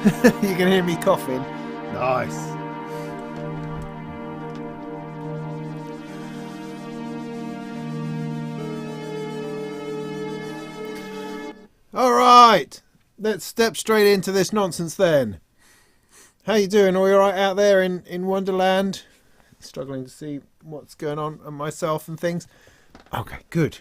You can hear me coughing. Nice. All right, let's step straight into this nonsense then. How you doing? All right out there in Wonderland? Struggling to see what's going on and myself and things. Okay, good.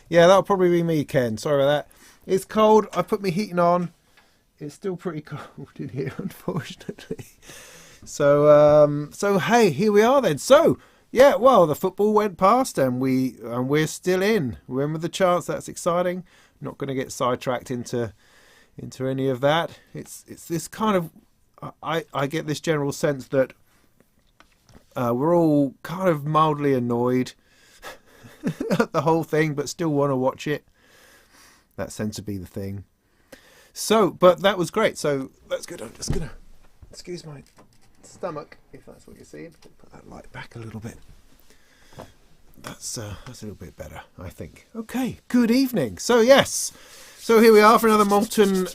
Yeah, that'll probably be me, Ken. Sorry about that. It's cold. I put my heating on. It's still pretty cold in here, unfortunately. So hey, here we are then. So yeah, well, the football went past and we're still in. We're in with the chance. That's exciting. Not going to get sidetracked into any of that. It's this kind of, I get this general sense that we're all kind of mildly annoyed at the whole thing, but still want to watch it. That seems to be the thing. So, but that was great. So that's good. I'm just gonna excuse my stomach, if that's what you're seeing. Put that light back a little bit. That's a little bit better, I think. Okay, good evening. So yes, so here we are for another Molten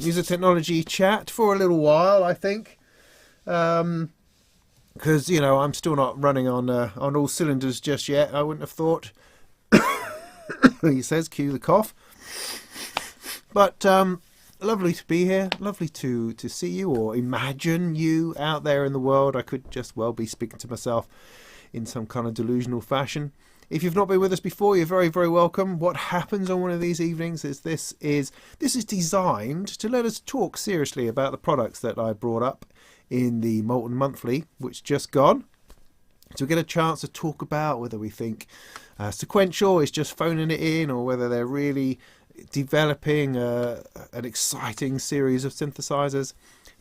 Music Technology chat for a little while, I think. Because I'm still not running on all cylinders just yet. I wouldn't have thought. He says, cue the cough. But lovely to be here. Lovely to see you, or imagine you out there in the world. I could just well be speaking to myself in some kind of delusional fashion. If you've not been with us before, you're very, very welcome. What happens on one of these evenings is this is designed to let us talk seriously about the products that I brought up in the Molten Monthly, which just gone. So we get a chance to talk about whether we think sequential is just phoning it in, or whether they're really developing an exciting series of synthesizers,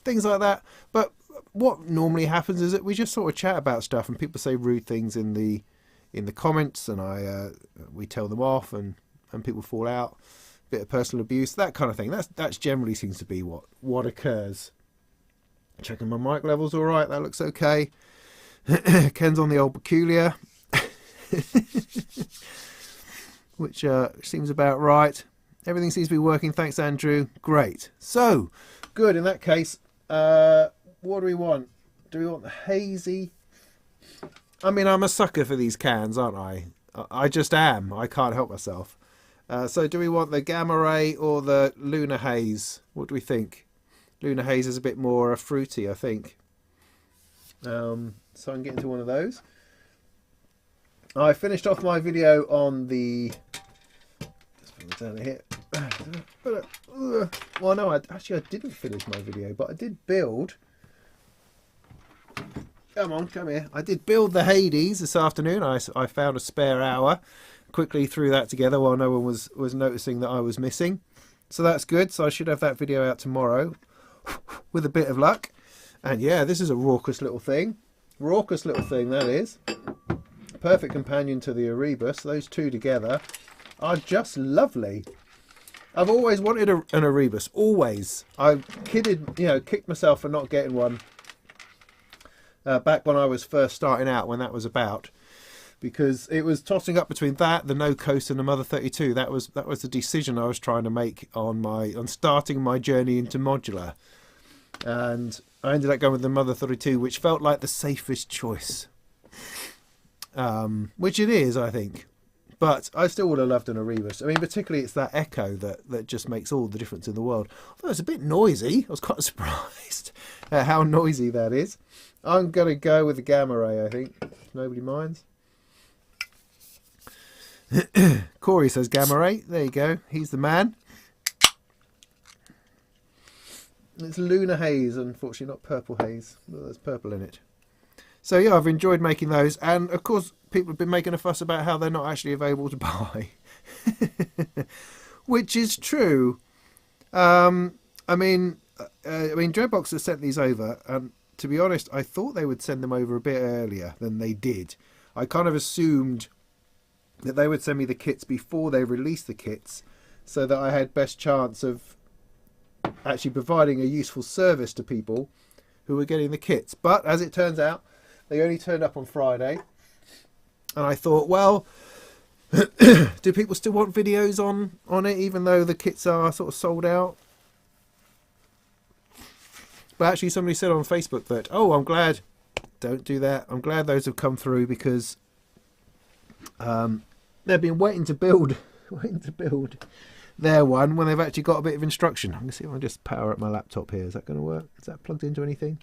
things like that. But what normally happens is that we just sort of chat about stuff, and people say rude things in the comments, and we tell them off, and people fall out. A bit of personal abuse, that kind of thing. That's generally seems to be what occurs. Checking my mic levels, all right. That looks okay. Ken's on the old peculiar, which seems about right. Everything seems to be working. Thanks, Andrew. Great. So, good. In that case, what do we want? Do we want the hazy? I mean, I'm a sucker for these cans, aren't I? I just am. I can't help myself. So, do we want the Gamma Ray or the Lunar Haze? What do we think? Lunar Haze is a bit more fruity, I think. So I can get into one of those. I finished off my video on the... Just put it down here. Well, no, I didn't finish my video, but I did build... Come here. I did build the Hades this afternoon. I found a spare hour. Quickly threw that together while no one was noticing that I was missing. So that's good. So I should have that video out tomorrow with a bit of luck. And yeah, this is a raucous little thing. Raucous little thing, that is. Perfect companion to the Erebus. Those two together are just lovely. I've always wanted an Erebus. Always. I kicked myself for not getting one back when I was first starting out, when that was about. Because it was tossing up between that, the No Coast, and the Mother 32. That was the decision I was trying to make on starting my journey into modular. And I ended up going with the Mother 32, which felt like the safest choice. Which it is, I think. But I still would have loved an Erebus. I mean, particularly it's that echo that just makes all the difference in the world. Although it's a bit noisy. I was quite surprised at how noisy that is. I'm going to go with the Gamma Ray, I think. If nobody minds. Corey says Gamma Ray. There you go. He's the man. It's Lunar Haze, unfortunately, not Purple Haze. Well, there's purple in it. So yeah, I've enjoyed making those. And of course, people have been making a fuss about how they're not actually available to buy. Which is true. I mean, Dreadbox has sent these over. And to be honest, I thought they would send them over a bit earlier than they did. I kind of assumed that they would send me the kits before they released the kits, so that I had best chance of actually providing a useful service to people who were getting the kits. But as it turns out, they only turned up on Friday, and I thought, well, Do people still want videos on it, even though the kits are sort of sold out? But actually, somebody said on Facebook that, oh, I'm glad. Don't do that. I'm glad those have come through because they've been waiting to build their one when they've actually got a bit of instruction. I'm going to see if I can just power up my laptop here. Is that going to work? Is that plugged into anything?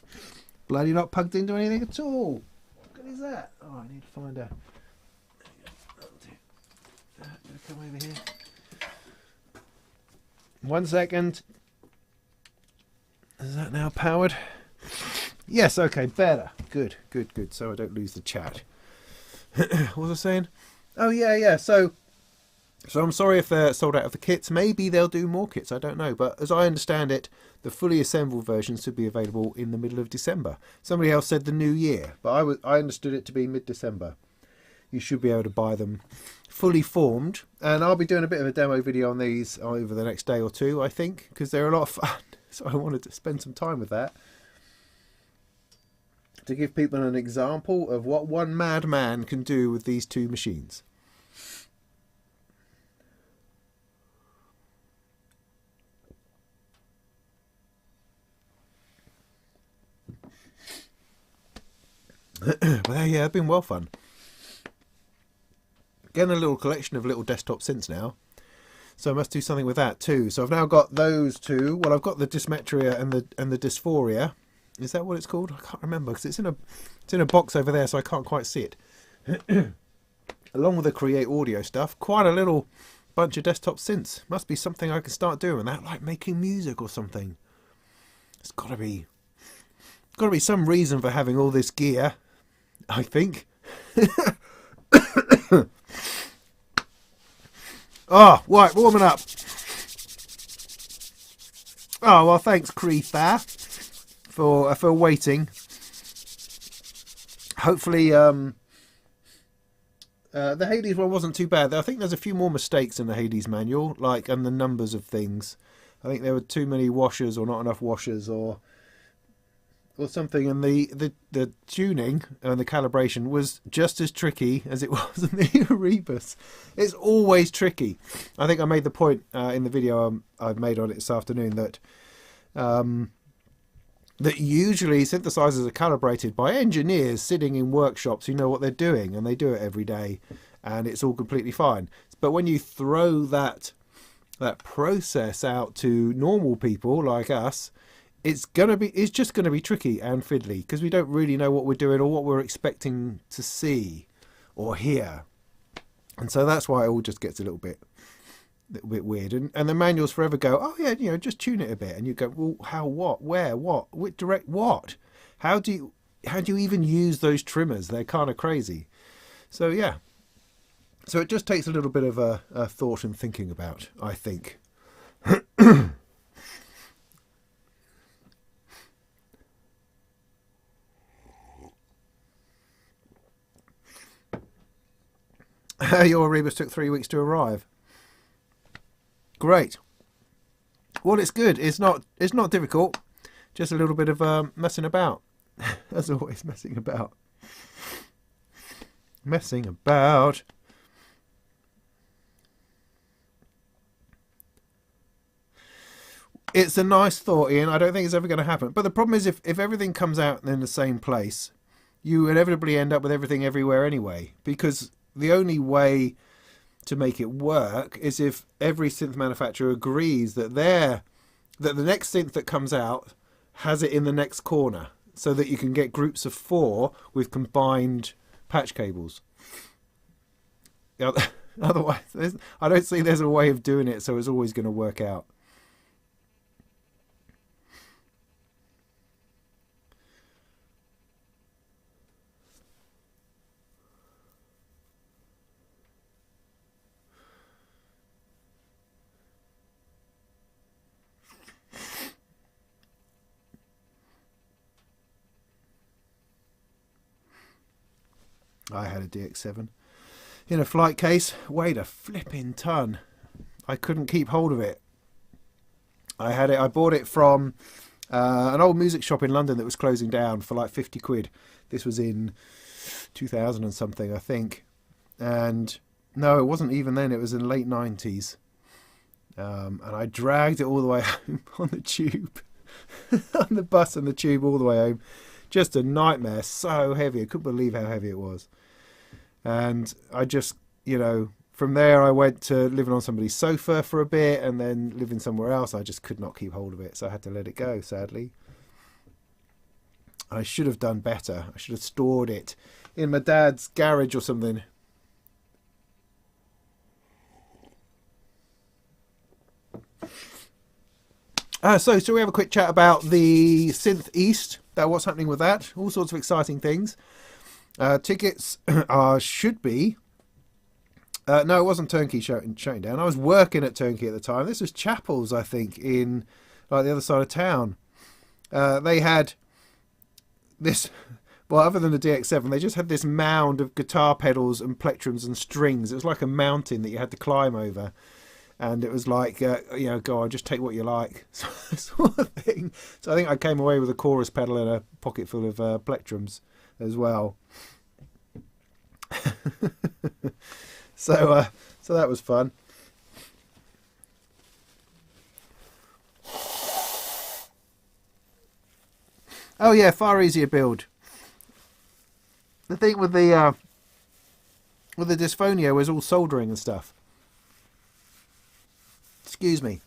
Bloody not plugged into anything at all. What good is that? Oh, I need to find a... Come over here. 1 second. Is that now powered? Yes, okay, better. Good. So I don't lose the chat. What was I saying? Oh, yeah. So I'm sorry if they're sold out of the kits. Maybe they'll do more kits. I don't know. But as I understand it, the fully assembled versions should be available in the middle of December. Somebody else said the new year, but I understood it to be mid-December. You should be able to buy them fully formed. And I'll be doing a bit of a demo video on these over the next day or two, I think, because they're a lot of fun. So I wanted to spend some time with that, to give people an example of what one madman can do with these two machines. But yeah, it's been well fun. Getting a little collection of little desktop synths now, so I must do something with that too. So I've now got those two. Well, I've got the Dysmetria and the Dysphoria. Is that what it's called? I can't remember because it's in a box over there, so I can't quite see it. Along with the Create Audio stuff, quite a little bunch of desktop synths. Must be something I can start doing with that, like making music or something. It's got to be some reason for having all this gear, I think. Oh, right, warming up. Oh, well, thanks, Creeper, for waiting. Hopefully, the Hades one wasn't too bad. I think there's a few more mistakes in the Hades manual, and the numbers of things. I think there were too many washers or not enough washers or something, and the tuning and the calibration was just as tricky as it was in the Erebus. It's always tricky. I think I made the point in the video I've made on it this afternoon that usually synthesizers are calibrated by engineers sitting in workshops who know what they're doing, and they do it every day, and it's all completely fine. But when you throw that process out to normal people like us, it's just gonna be tricky and fiddly because we don't really know what we're doing or what we're expecting to see or hear, and so that's why it all just gets a little bit weird. And the manuals forever go, oh yeah, just tune it a bit, and you go, well, how, what, where, what, which direct, what? How do you even use those trimmers? They're kind of crazy. So yeah, so it just takes a little bit of a thought and thinking about, I think. Your Erebus took 3 weeks to arrive. Great. Well, it's good. It's not difficult. Just a little bit of messing about. As always, messing about. Messing about. It's a nice thought, Ian. I don't think it's ever going to happen. But the problem is if everything comes out in the same place, you inevitably end up with everything everywhere anyway, because the only way to make it work is if every synth manufacturer agrees that the next synth that comes out has it in the next corner, so that you can get groups of 4 with combined patch cables. Otherwise, I don't see there's a way of doing it, so it's always going to work out. I had a DX7 in a flight case, weighed a flipping ton. I couldn't keep hold of it. I bought it from an old music shop in London that was closing down for like 50 quid. This was in 2000 and something, I think. And No, it wasn't even then. It was in the late 90s. And I dragged it all the way home on the tube. On the bus and the tube all the way home. Just a nightmare. So heavy. I couldn't believe how heavy it was. And I just, from there I went to living on somebody's sofa for a bit and then living somewhere else. I just could not keep hold of it. So I had to let it go, sadly. I should have done better. I should have stored it in my dad's garage or something. So we have a quick chat about the Synth East, what's happening with that, all sorts of exciting things. Tickets should be... no, it wasn't Turnkey shutting down. I was working at Turnkey at the time. This was Chapels, I think, in the other side of town. They had this... Well, other than the DX7, they just had this mound of guitar pedals and plectrums and strings. It was like a mountain that you had to climb over. And it was like, go on, just take what you like, sort of thing. So I think I came away with a chorus pedal and a pocket full of plectrums as well. So that was fun. Oh yeah, far easier build. The thing with the Dysphonia was all soldering and stuff. Excuse me.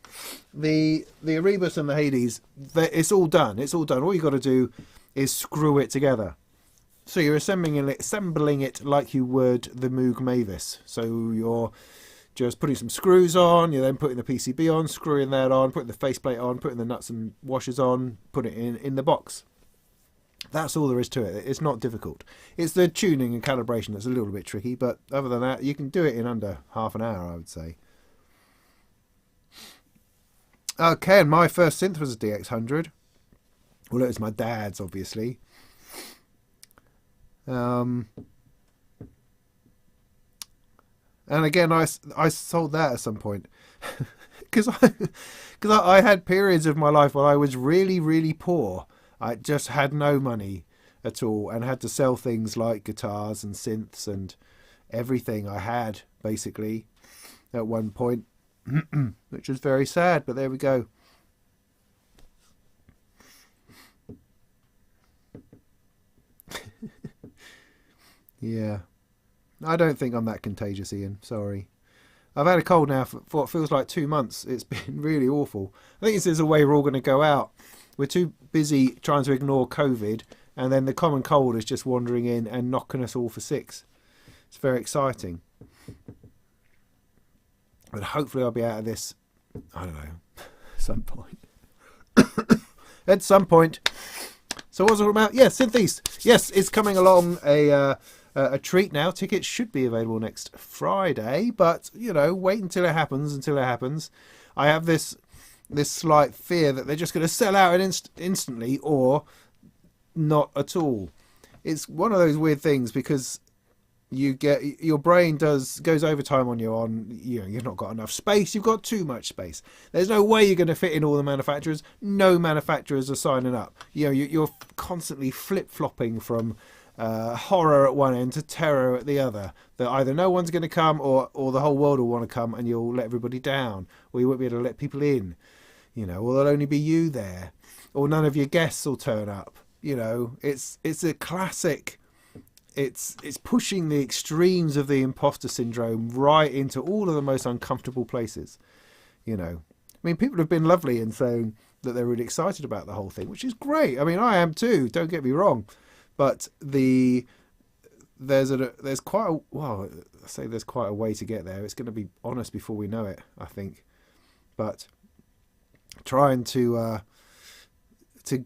The Erebus and the Hades, it's all done. It's all done. All you got to do is screw it together. So you're assembling it like you would the Moog Mavis. So you're just putting some screws on, you're then putting the PCB on, screwing that on, putting the faceplate on, putting the nuts and washers on, putting it in the box. That's all there is to it. It's not difficult. It's the tuning and calibration that's a little bit tricky, but other than that, you can do it in under half an hour, I would say. Okay, and my first synth was a DX100. Well, it was my dad's, obviously. And again, I sold that at some point. Because I had periods of my life where I was really, really poor. I just had no money at all and had to sell things like guitars and synths and everything I had, basically, at one point. Which was very sad, but there we go. Yeah. I don't think I'm that contagious, Ian. Sorry. I've had a cold now for what feels like 2 months. It's been really awful. I think this is a way we're all going to go out. We're too busy trying to ignore COVID, and then the common cold is just wandering in and knocking us all for six. It's very exciting. But hopefully I'll be out of this, I don't know, some point. At some point. So what was it all about? Yeah, Synth East. Yes, it's coming along a treat now. Tickets should be available next Friday, but, wait until it happens. I have this slight fear that they're just going to sell out instantly or not at all. It's one of those weird things because... your brain goes overtime on you you've not got enough space, you've got too much space. There's no way you're going to fit in all the manufacturers. No manufacturers are signing up. You're constantly flip-flopping from horror at one end to terror at the other. That either no one's going to come or the whole world will want to come and you'll let everybody down, or you won't be able to let people in, or there'll only be you there, or none of your guests will turn up. It's a classic. It's pushing the extremes of the imposter syndrome right into all of the most uncomfortable places. People have been lovely in saying that they're really excited about the whole thing, which is great. I am too, don't get me wrong. But there's quite a way to get there. It's going to be honest before we know it, I think. But trying to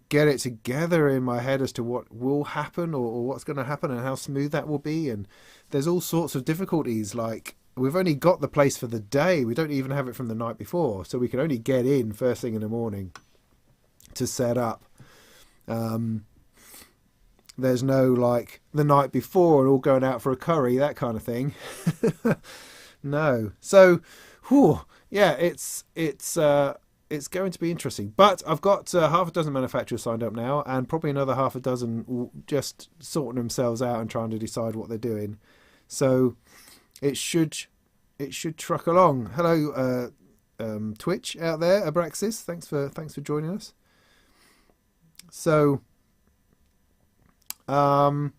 get it together in my head as to what will happen or what's going to happen and how smooth that will be. And there's all sorts of difficulties. Like, we've only got the place for the day. We don't even have it from the night before. So we can only get in first thing in the morning to set up. There's no, like, the night before and all going out for a curry, that kind of thing. No. So, yeah, it's going to be interesting. But I've got half a dozen manufacturers signed up now, and probably another half a dozen just sorting themselves out and trying to decide what they're doing. So it should truck along. Hello, Twitch out there, Abraxas. Thanks for joining us. So, so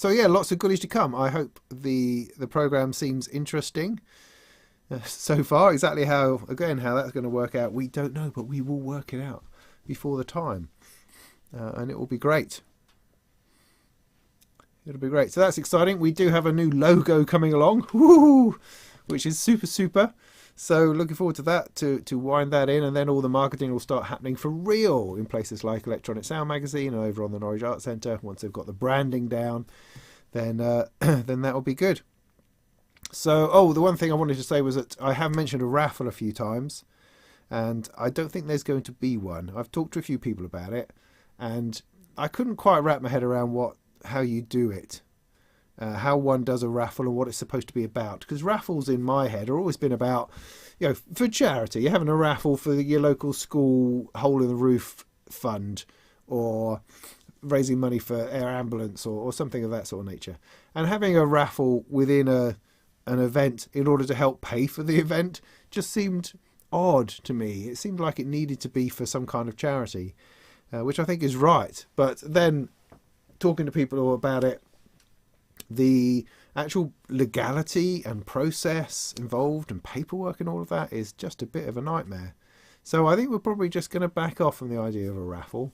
yeah, lots of goodies to come. I hope the program seems interesting so far. Exactly how that's going to work out, we don't know, but we will work it out before the time, and it will be great. It'll be great. So that's exciting. We do have a new logo coming along, which is super. So looking forward to that, to wind that in, and then all the marketing will start happening for real in places like Electronic Sound Magazine and over on the Norwich Arts Centre. Once they've got the branding down, then then that will be good. So, the one thing I wanted to say was that I have mentioned a raffle a few times, and I don't think there's going to be one. I've talked to a few people about it, and I couldn't quite wrap my head around how you do it. How one does a raffle and what it's supposed to be about, because raffles in my head have always been about, for charity. You're having a raffle for your local school hole in the roof fund, or raising money for air ambulance, or something of that sort of nature. And having a raffle within an event in order to help pay for the event just seemed odd to me. It seemed like it needed to be for some kind of charity, which I think is right. But then talking to people about it, the actual legality and process involved and paperwork and all of that is just a bit of a nightmare. So I think we're probably just going to back off from the idea of a raffle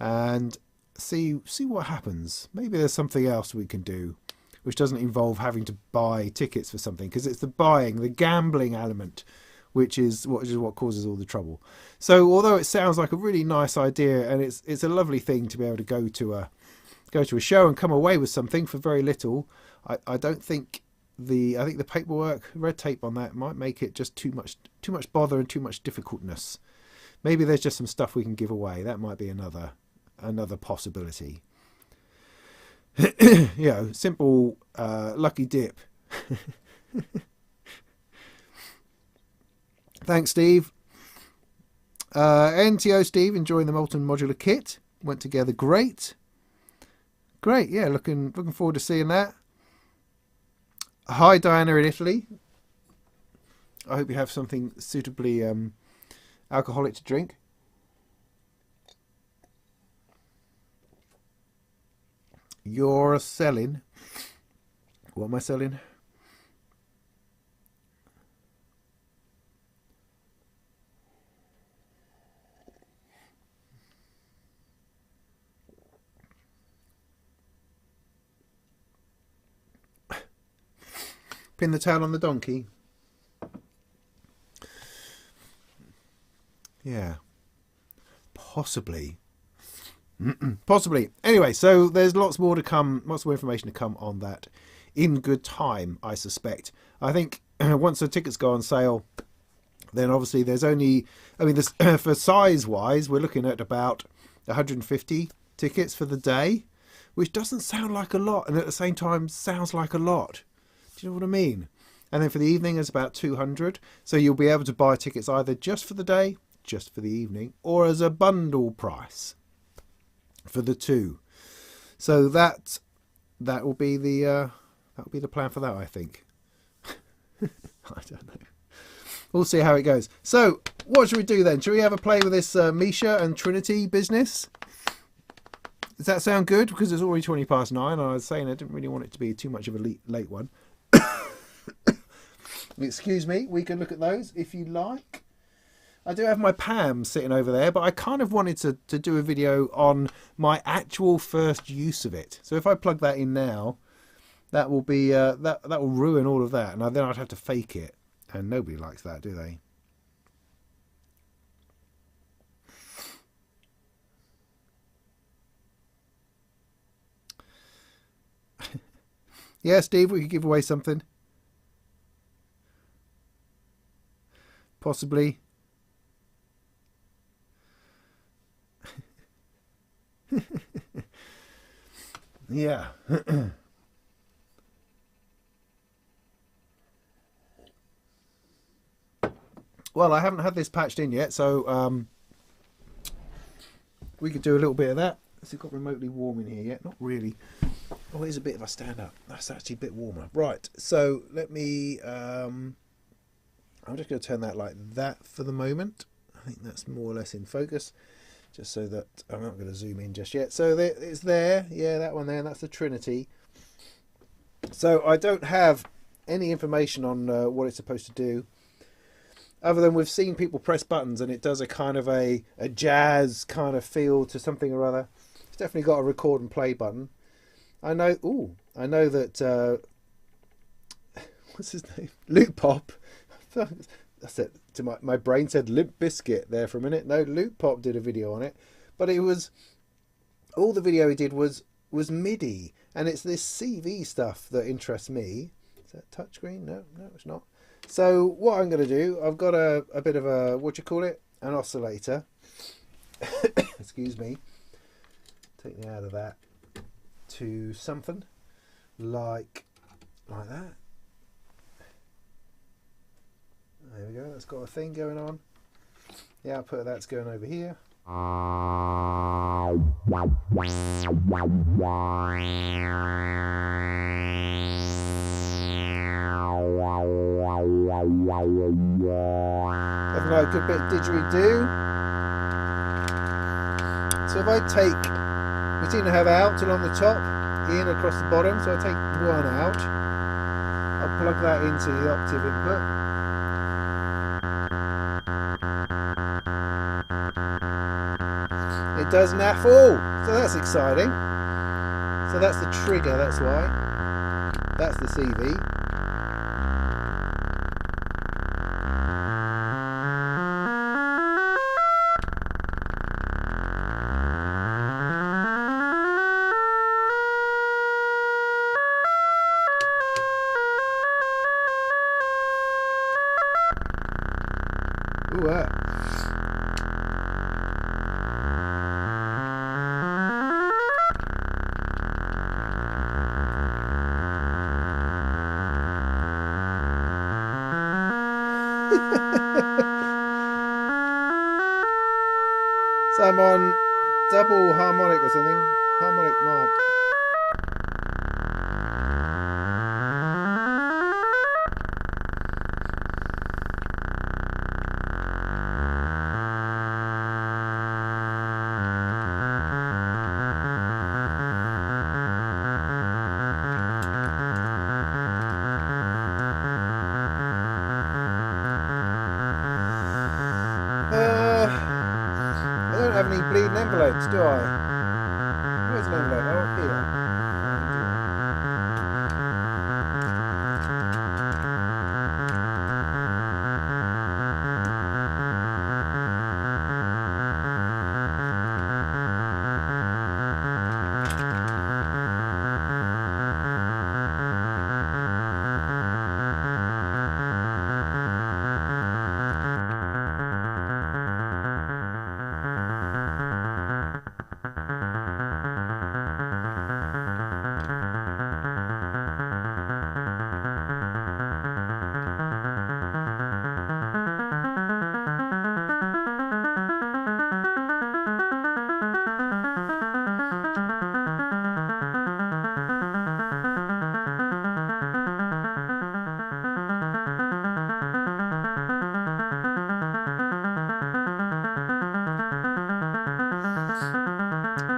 and see what happens. Maybe there's something else we can do which doesn't involve having to buy tickets for something, because it's the gambling element which is what causes all the trouble. So although it sounds like a really nice idea, and it's a lovely thing to be able to go to a show and come away with something for very little, I don't think I think the paperwork, red tape on that might make it just too much bother and too much difficultness. Maybe there's just some stuff we can give away. That might be another possibility. Simple lucky dip. Thanks, Steve. NTO Steve enjoying the Molten modular kit. Went together great. Yeah, looking forward to seeing that. Hi, Diana in Italy. I hope you have something suitably alcoholic to drink. You're selling. What am I selling? Pin the tail on the donkey. Yeah. Possibly. Possibly. Anyway, so there's lots more to come, lots more information to come on that in good time, I suspect. I think once the tickets go on sale, then obviously there's only, for size-wise, we're looking at about 150 tickets for the day, which doesn't sound like a lot, and at the same time sounds like a lot. Do you know what I mean? And then for the evening, it's about 200. So you'll be able to buy tickets either just for the day, just for the evening, or as a bundle price for the two. So that will be the plan for that, I think. I don't know. We'll see how it goes. So what should we do then? Should we have a play with this Misha and Trinity business? Does that sound good? Because it's already 20 past 9. And I was saying I didn't really want it to be too much of a late one. Excuse me, we can look at those if you like. I do have my Pam sitting over there, but I kind of wanted to do a video on my actual first use of it. So if I plug that in now, that will be that will ruin all of that, and then I'd have to fake it, and nobody likes that, do they? Yeah, Steve, we could give away something. Possibly. Yeah. Well, I haven't had this patched in yet, so we could do a little bit of that. Has it got remotely warm in here yet? Not really. Oh, it is a bit of a stand up. That's actually a bit warmer. Right, so let me... I'm just going to turn that like that for the moment. I think that's more or less in focus. Just so that I'm not going to zoom in just yet. So it's there. Yeah, that one there. That's the Trinity. So I don't have any information on what it's supposed to do. Other than we've seen people press buttons and it does a kind of a jazz kind of feel to something or other. It's definitely got a record and play button. I know. Ooh, I know that. What's his name? Loop Pop. That's it. To my brain said Limp Biscuit there for a minute. No, Loop Pop did a video on it, but it was all the video he did was MIDI, and it's this CV stuff that interests me. Is that touchscreen? No, it's not. So what I'm going to do, I've got a bit of a, what do you call it? An oscillator. Excuse me. Take me out of that to something like that. There we go, that's got a thing going on. The output of that's going over here. Having like a good bit of didgeridoo. So if I take, we seem to have out along the top, in across the bottom, so I take one out. I'll plug that into the octave input. It does naffle, so that's exciting. So that's the trigger, that's why. That's the CV. Ooh, So I'm on double harmonic or something. Harmonic mark. I don't have any bleeding envelopes, do I? Where's an envelope? Oh, here.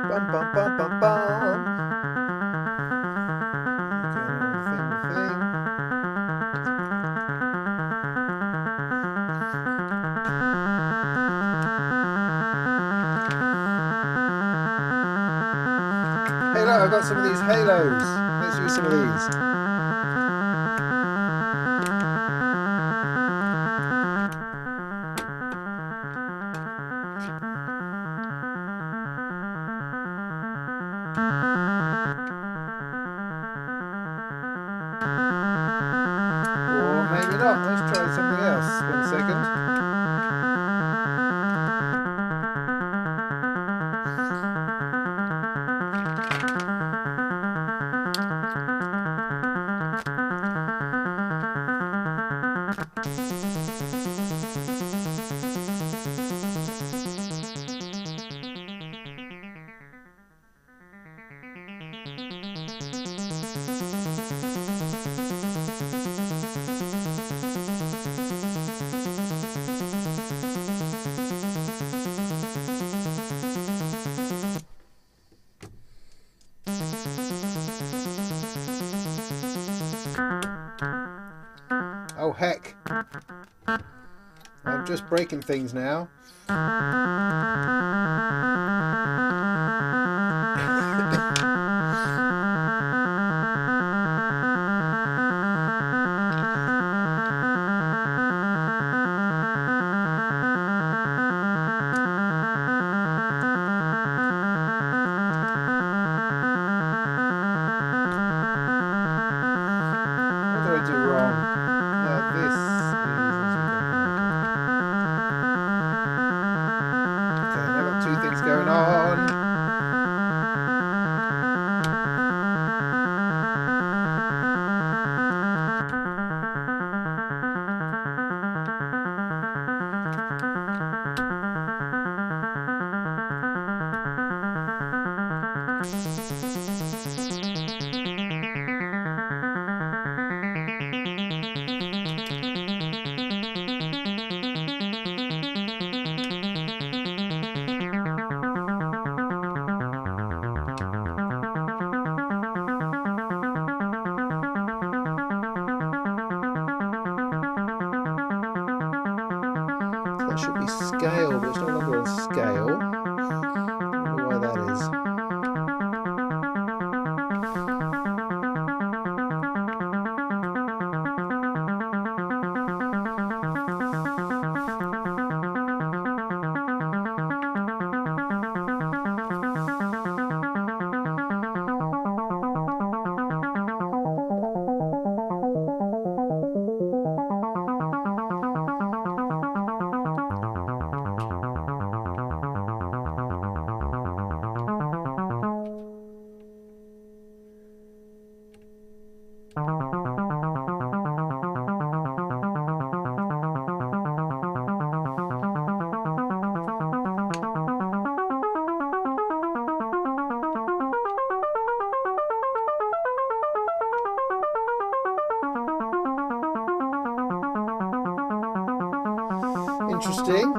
Bum bum bum bum bum. Thing. Hey look, I've got some of these halos. Let's use some of these. Or maybe not. Let's try something else. 1 second. Oh heck. I'm just breaking things now. That should be scale, but it's no longer on scale. I wonder why that is. Interesting.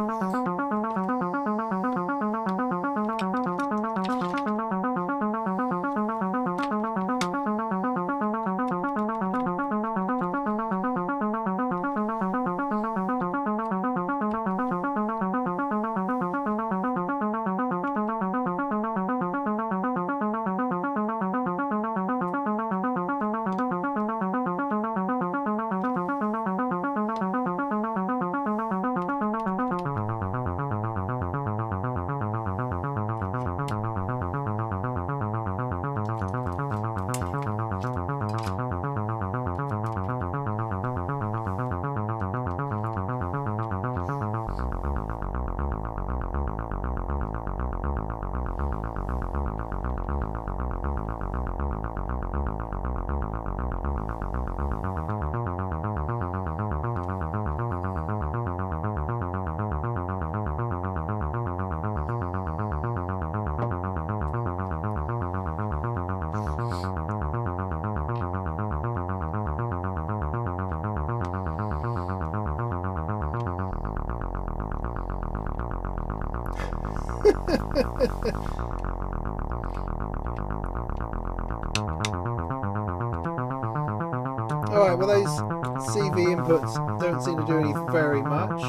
Alright, well those CV inputs don't seem to do anything very much.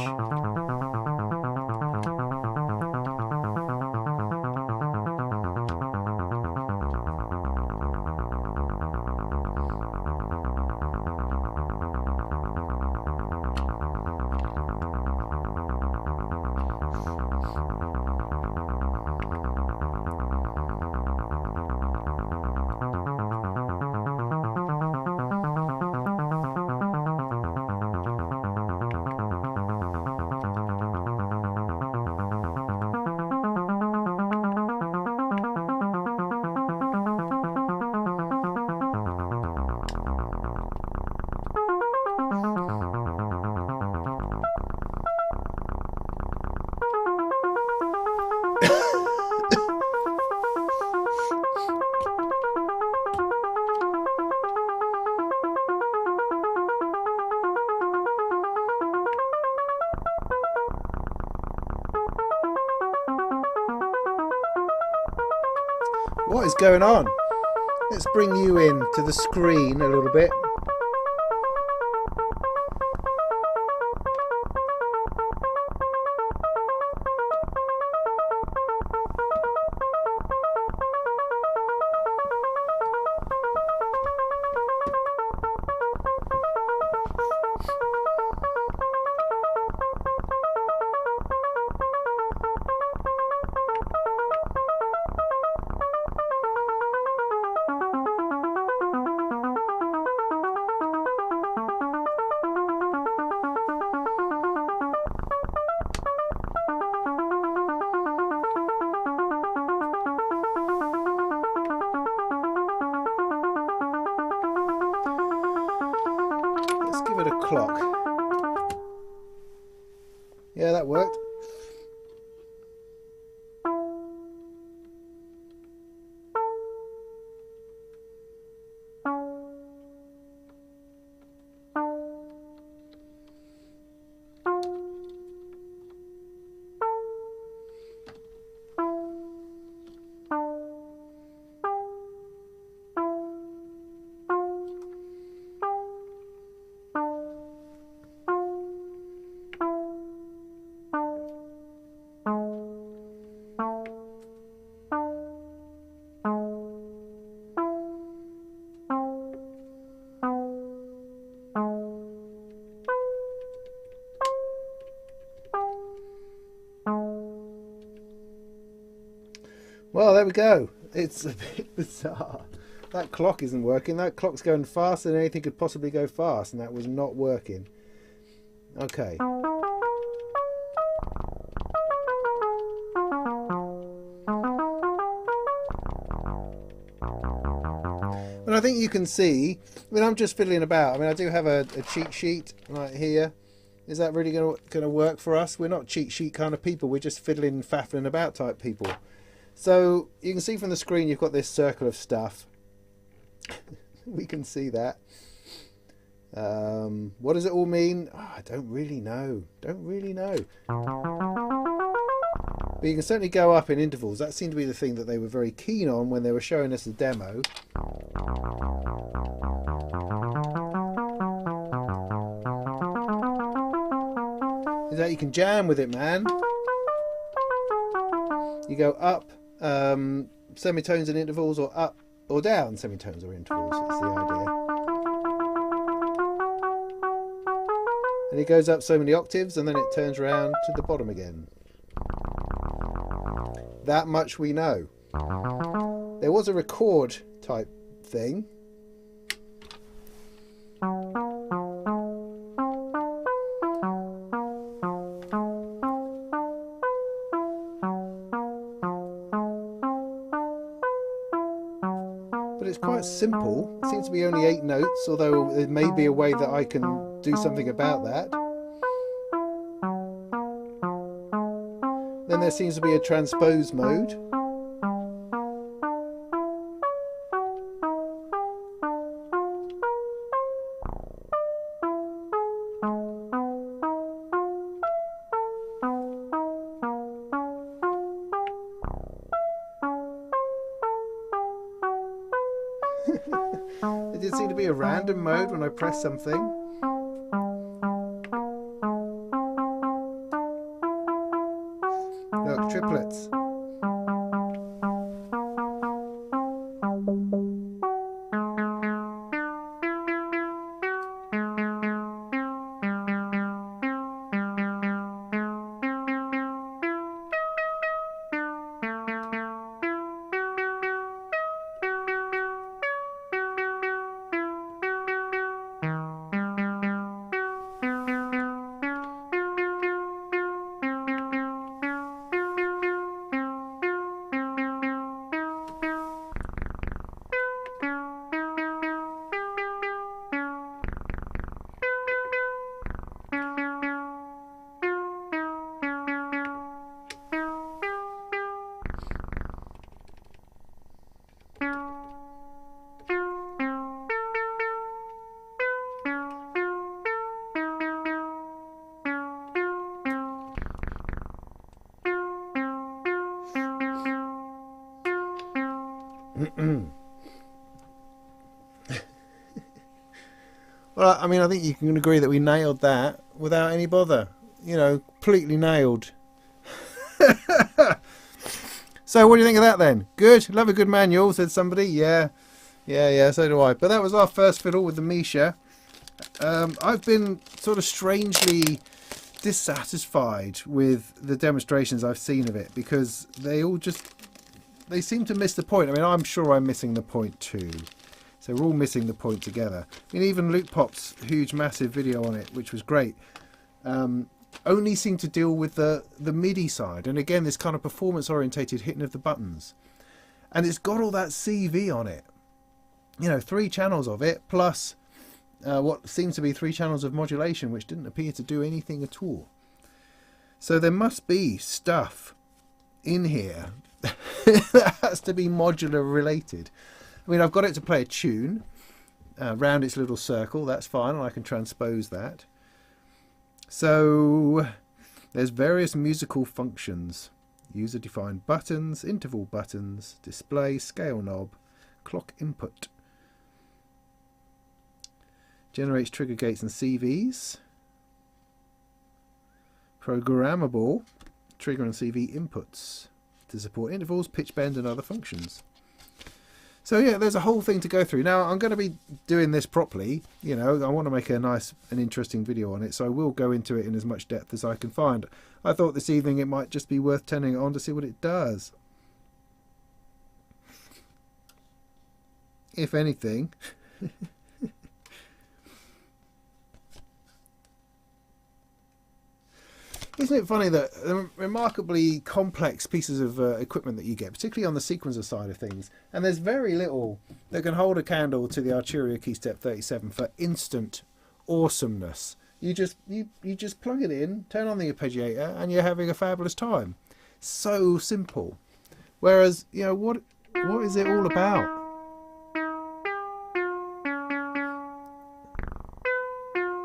What is going on? Let's bring you in to the screen a little bit. Give it a clock. Yeah, that worked. Well, there we go. It's a bit bizarre. That clock isn't working. That clock's going faster than anything could possibly go fast, and that was not working. Okay. And I think you can see, I mean, I'm just fiddling about. I mean, I do have a cheat sheet right here. Is that really going to work for us? We're not cheat sheet kind of people. We're just fiddling, faffling about type people. So you can see from the screen you've got this circle of stuff. We can see that. What does it all mean? Oh, I don't really know. Don't really know. But you can certainly go up in intervals. That seemed to be the thing that they were very keen on when they were showing us the demo. Is that you can jam with it, man. You go up semitones and intervals, or up or down semitones or intervals. That's the idea. And it goes up so many octaves and then it turns around to the bottom again. That much we know. There was a record type thing. But it's quite simple. It seems to be only 8 notes, although there may be a way that I can do something about that. Then there seems to be a transpose mode. There did seem to be a random mode when I press something. Look, triplets. Well, I mean, I think you can agree that we nailed that without any bother. You know, completely nailed. So what do you think of that then? Good? Love a good manual, said somebody. Yeah, so do I. But that was our first fiddle with the Misha. I've been sort of strangely dissatisfied with the demonstrations I've seen of it because they seem to miss the point. I mean, I'm sure I'm missing the point too. So we're all missing the point together. I mean, even Luke Pop's huge, massive video on it, which was great, only seemed to deal with the MIDI side. And again, this kind of performance-orientated hitting of the buttons. And it's got all that CV on it. You know, 3 channels of it, plus what seems to be 3 channels of modulation, which didn't appear to do anything at all. So there must be stuff in here that has to be modular related. I mean, I've got it to play a tune round its little circle. That's fine, and I can transpose that. So there's various musical functions. User-defined buttons, interval buttons, display, scale knob, clock input. Generates trigger gates and CVs. Programmable trigger and CV inputs to support intervals, pitch bend and other functions. So yeah, there's a whole thing to go through. Now I'm going to be doing this properly. You know, I want to make a nice and interesting video on it, so I will go into it in as much depth as I can find. I thought this evening it might just be worth turning it on to see what it does. If anything. Isn't it funny that the remarkably complex pieces of equipment that you get, particularly on the sequencer side of things, and there's very little that can hold a candle to the Arturia Keystep 37 for instant awesomeness. You just plug it in, turn on the arpeggiator, and you're having a fabulous time. So simple. Whereas, you know, what is it all about?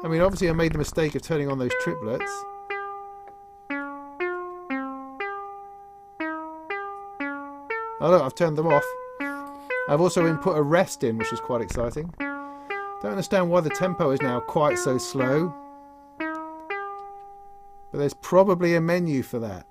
I mean, obviously I made the mistake of turning on those triplets. Oh look, I've turned them off. I've also input a rest in, which is quite exciting. Don't understand why the tempo is now quite so slow. But there's probably a menu for that.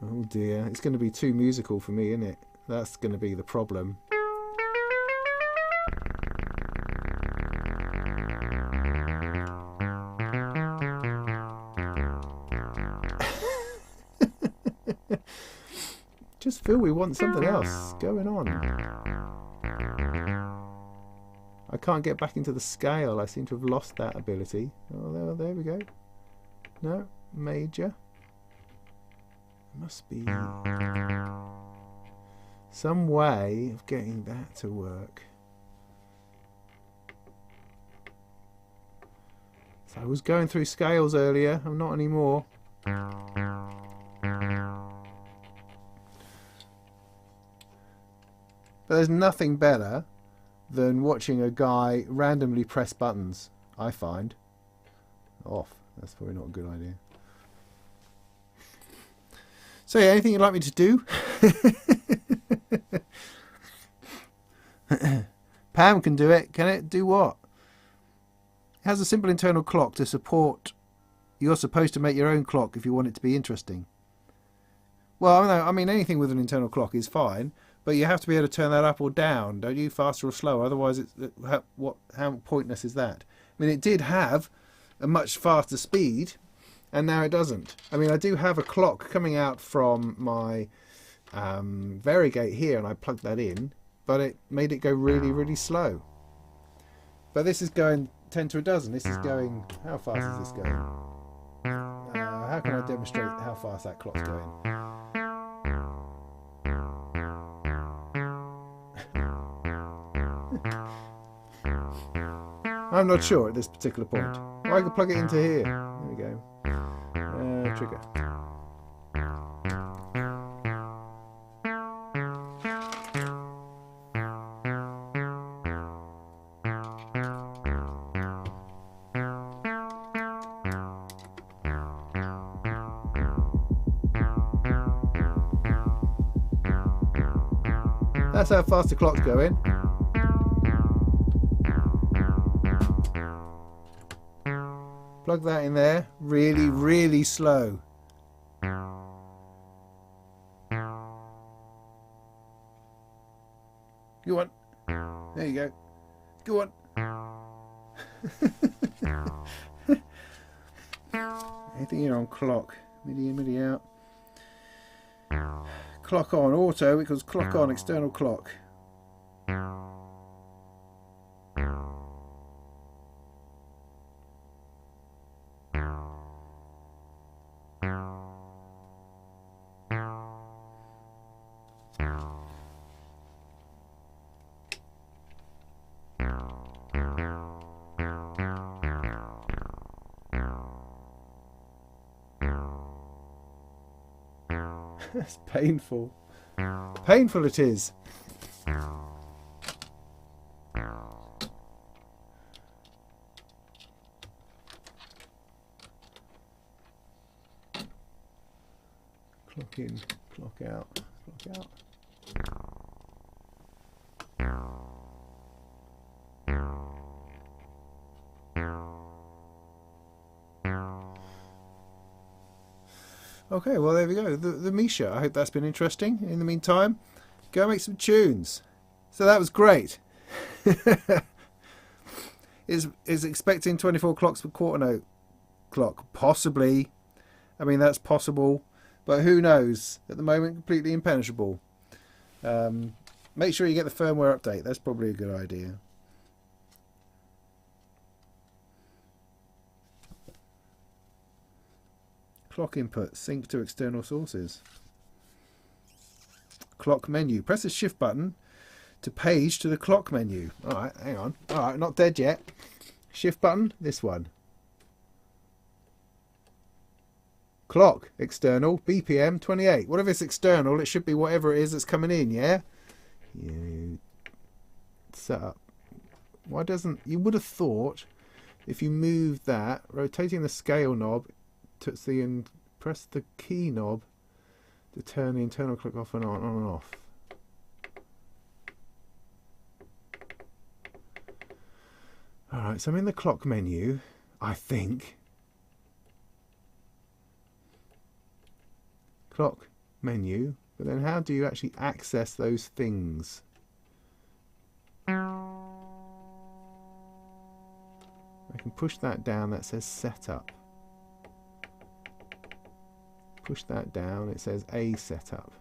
Oh dear, it's going to be too musical for me, isn't it? That's going to be the problem. Just feel we want something else going on. I can't get back into the scale. I seem to have lost that ability. Oh, there we go. No, major. Must be some way of getting that to work. So I was going through scales earlier. I'm not anymore. But there's nothing better than watching a guy randomly press buttons, I find. Off. That's probably not a good idea. So yeah, anything you'd like me to do? Pam can do it. Can it do what? It has a simple internal clock to support. You're supposed to make your own clock if you want it to be interesting. Well, I mean anything with an internal clock is fine. But you have to be able to turn that up or down, don't you? Faster or slower. Otherwise, how pointless is that? I mean, it did have a much faster speed, and now it doesn't. I mean, I do have a clock coming out from my variegate here, and I plugged that in, but it made it go really, really slow. But this is going 10 to a dozen. This is going... How fast is this going? How can I demonstrate how fast that clock's going? I'm not sure at this particular point. Or I could plug it into here. There we go. Trigger. That's how fast the clock's going. Plug that in there. Really, really slow. Go on. There you go. Go on. Anything here on clock? MIDI in, MIDI out. Clock on, auto equals clock on, external clock. That's painful. Painful it is. Clock in, clock out, clock out. Okay, well there we go. The Misha. I hope that's been interesting. In the meantime, go make some tunes. So that was great. is expecting 24 clocks per quarter note clock? Possibly. I mean, that's possible, but who knows? At the moment, completely impenetrable. Make sure you get the firmware update. That's probably a good idea. Clock input, sync to external sources. Clock menu. Press the shift button to page to the clock menu. Alright, hang on. Alright, not dead yet. Shift button, this one. Clock, external, BPM 28. Whatever it's external, it should be whatever it is that's coming in, yeah? You set up. Why doesn't... You would have thought if you move that, rotating the scale knob, and press the key knob to turn the internal clock off and on and off. Alright, so I'm in the clock menu, I think. Clock menu, but then how do you actually access those things? I can push that down, that says setup. Push that down, it says A setup.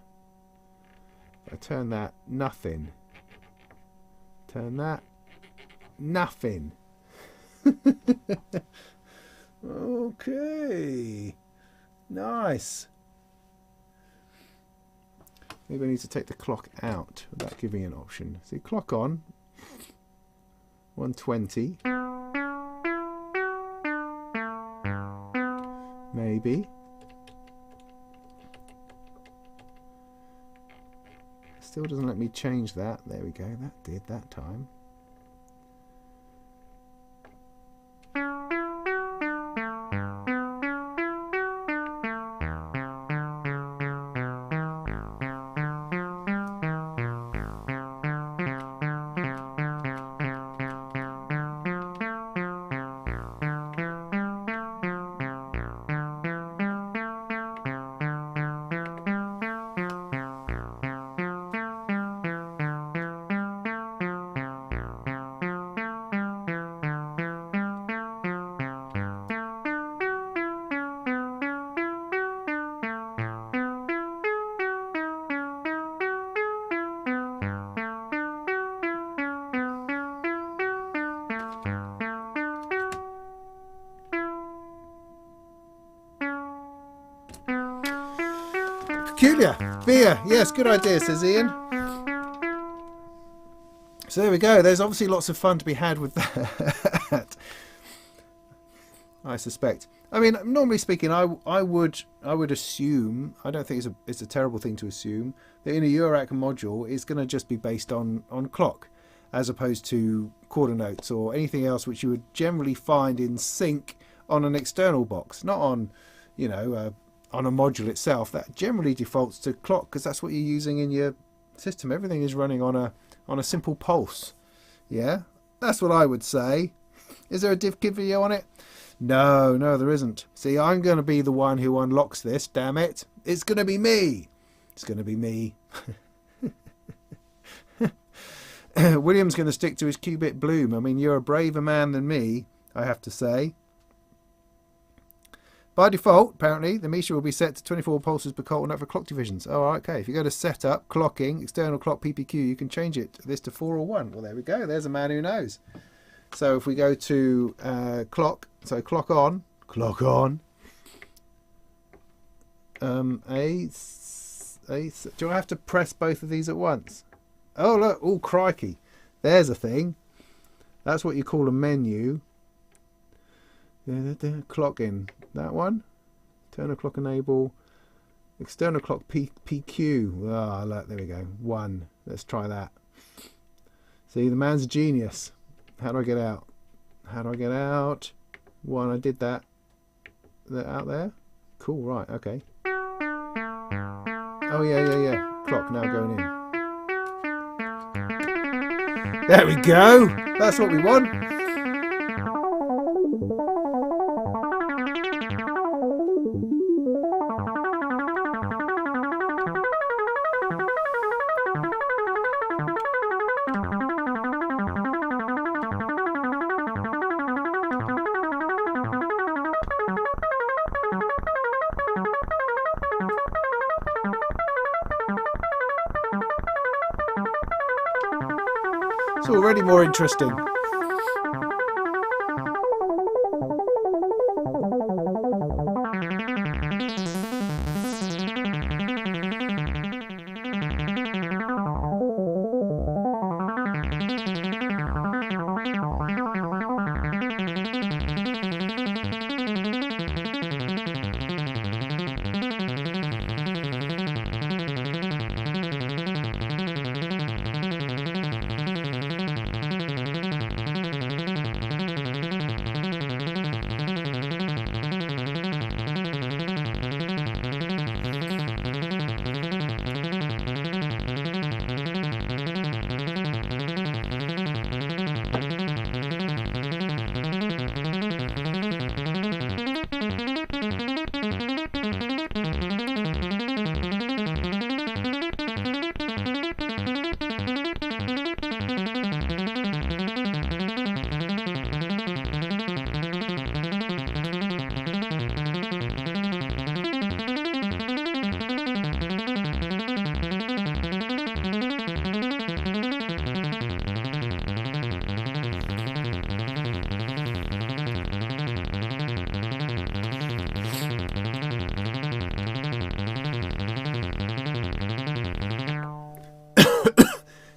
If I turn that, nothing. Turn that, nothing. Okay. Nice. Maybe I need to take the clock out without giving an option. See, clock on. 120. Maybe. Still doesn't let me change that. There we go. That did that time. Peculiar. Beer. Yes, good idea, says Ian. So there we go. There's obviously lots of fun to be had with that. I suspect. I mean, normally speaking, I would assume, I don't think it's a terrible thing to assume, that in a Eurorack module it's going to just be based on clock, as opposed to quarter notes or anything else which you would generally find in sync on an external box, not on, you know, on a module itself. That generally defaults to clock because that's what you're using in your system. Everything is running on a simple pulse. Yeah, that's what I would say. Is there a diff kit video on it? No, there isn't. See, I'm going to be the one who unlocks this, damn it. It's going to be me. It's going to be me. William's going to stick to his qubit bloom. I mean, you're a braver man than me, I have to say. By default, apparently, the Misha will be set to 24 pulses per Colton for clock divisions. Oh, okay. If you go to Setup, Clocking, External Clock PPQ, you can change this to 4 or 1. Well, there we go. There's a man who knows. So if we go to Clock, so Clock On. Do I have to press both of these at once? Oh, look. Oh, crikey. There's a thing. That's what you call a menu. Clock in. That one. Internal clock enable. External clock PQ. Ah, look, there we go. 1. Let's try that. See, the man's a genius. How do I get out? How do I get out? 1. I did that. That out there. Cool. Right. Okay. Oh yeah. Clock now going in. There we go. That's what we want. It's already more interesting.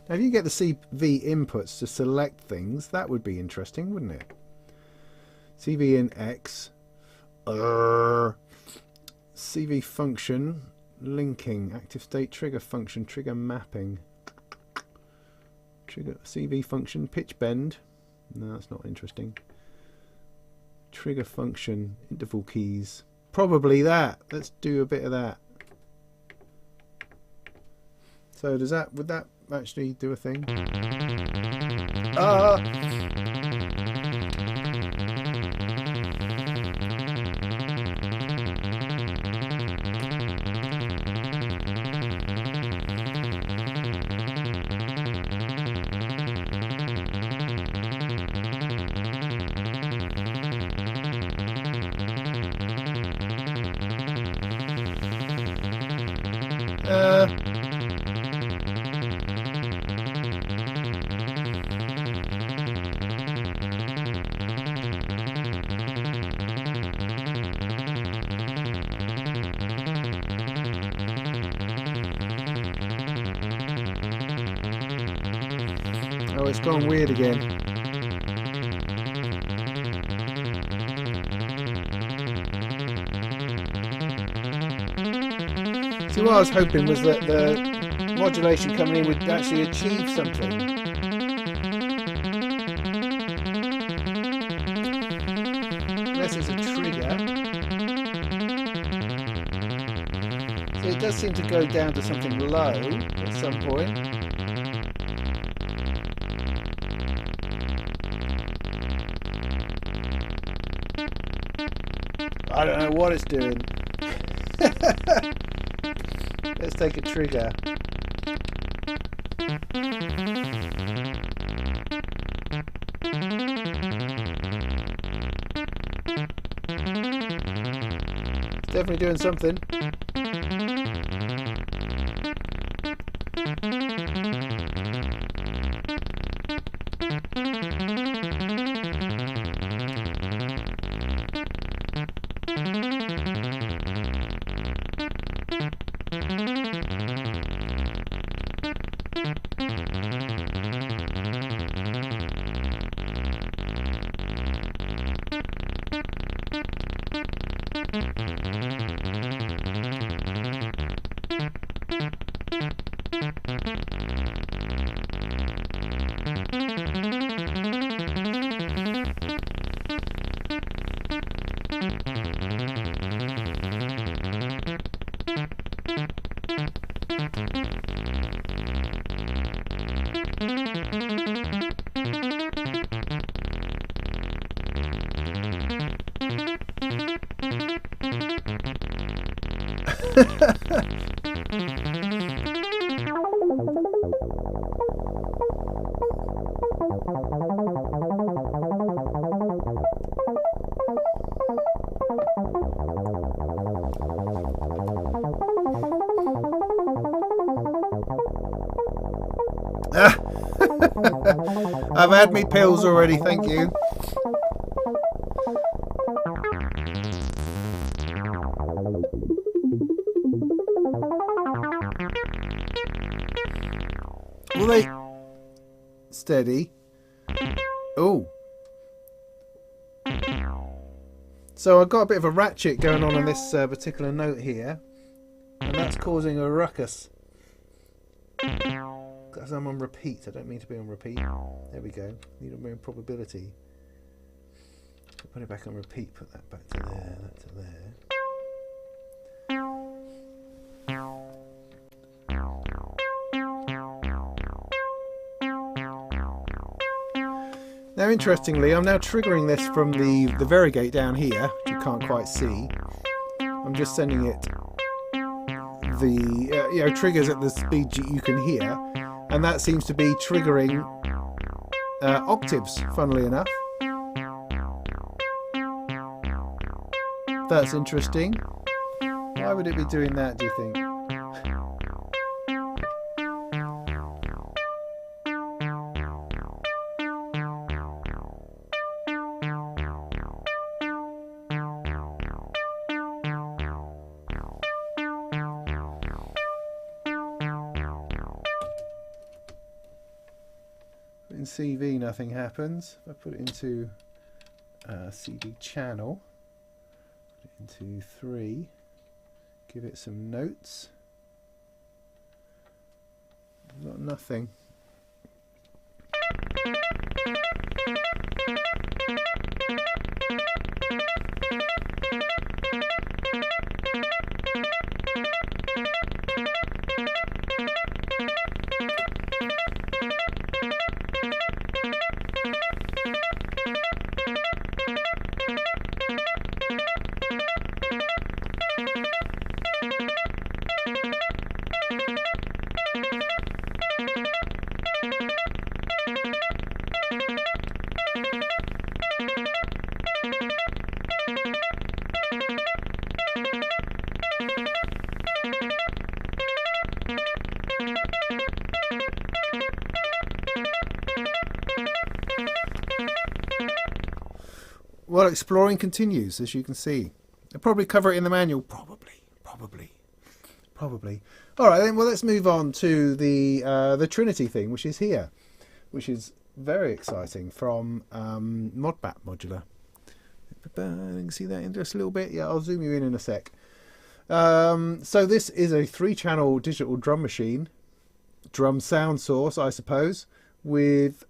Now, if you get the CV inputs to select things, that would be interesting, wouldn't it? CV in X. CV function. Linking. Active state trigger function. Trigger mapping. Trigger CV function. Pitch bend. No, that's not interesting. Trigger function. Interval keys. Probably that. Let's do a bit of that. So would that actually do a thing? Oh, it's gone weird again. See, what I was hoping was that the modulation coming in would actually achieve something. Unless it's a trigger. See, it does seem to go down to something low at some point. I don't know what it's doing. Let's take a trigger. It's definitely doing something. I've had me pills already, thank you. Will they... Steady. Oh. So I've got a bit of a ratchet going on this particular note here. And that's causing a ruckus. Because I'm on repeat. I don't mean to be on repeat. There we go. Need a mere probability. Put it back on repeat. Put that back to there. That to there. Now, interestingly, I'm now triggering this from the variegate down here, which you can't quite see. I'm just sending it the triggers at the speed you can hear, and that seems to be triggering octaves, funnily enough. That's interesting. Why would it be doing that, do you think? In CV, nothing happens. If I put it into CV channel, put it into 3, give it some notes. Got nothing. Well, exploring continues, as you can see. I'll probably cover it in the manual. Probably. All right, then. Well, let's move on to the Trinity thing, which is here, which is very exciting from Modbap Modular. You can see that in just a little bit. Yeah, I'll zoom you in a sec. So this is a 3-channel digital drum machine, drum sound source, I suppose, with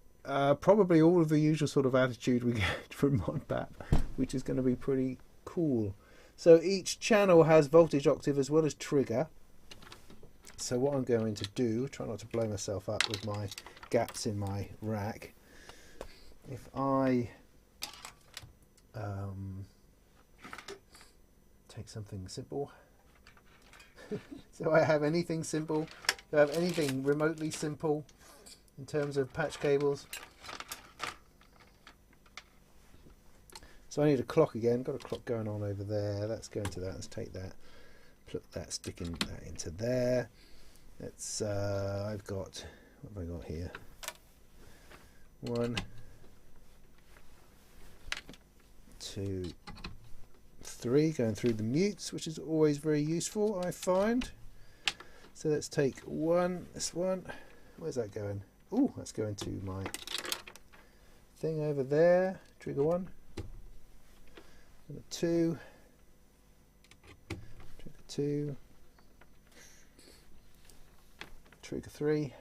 probably all of the usual sort of attitude we get from Modbap, which is going to be pretty cool. So each channel has voltage octave as well as trigger. So what I'm going to do, try not to blow myself up with my gaps in my rack. If I take something simple, so I have anything simple, do I have anything remotely simple in terms of patch cables? So I need a clock again, got a clock going on over there, that's going to that, let's take that, put that, sticking that into there. Let's, I've got, what have I got here? 1, 2, 3, going through the mutes, which is always very useful, I find. So let's take this one, where's that going? Oh, that's going to my thing over there, trigger 1, trigger 2, trigger 2, trigger 3,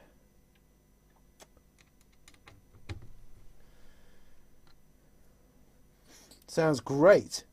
sounds great.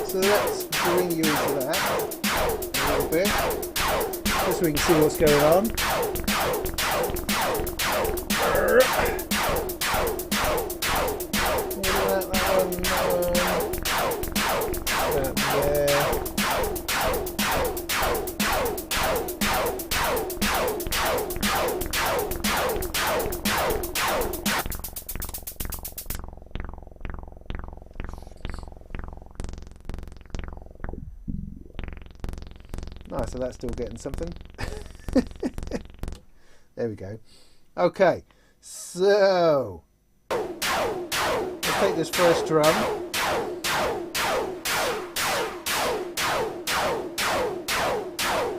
So let's bring you into that a little bit, just so we can see what's going on. That there. Nice, so that's still getting something. There we go. Okay, so I'll take this first drum.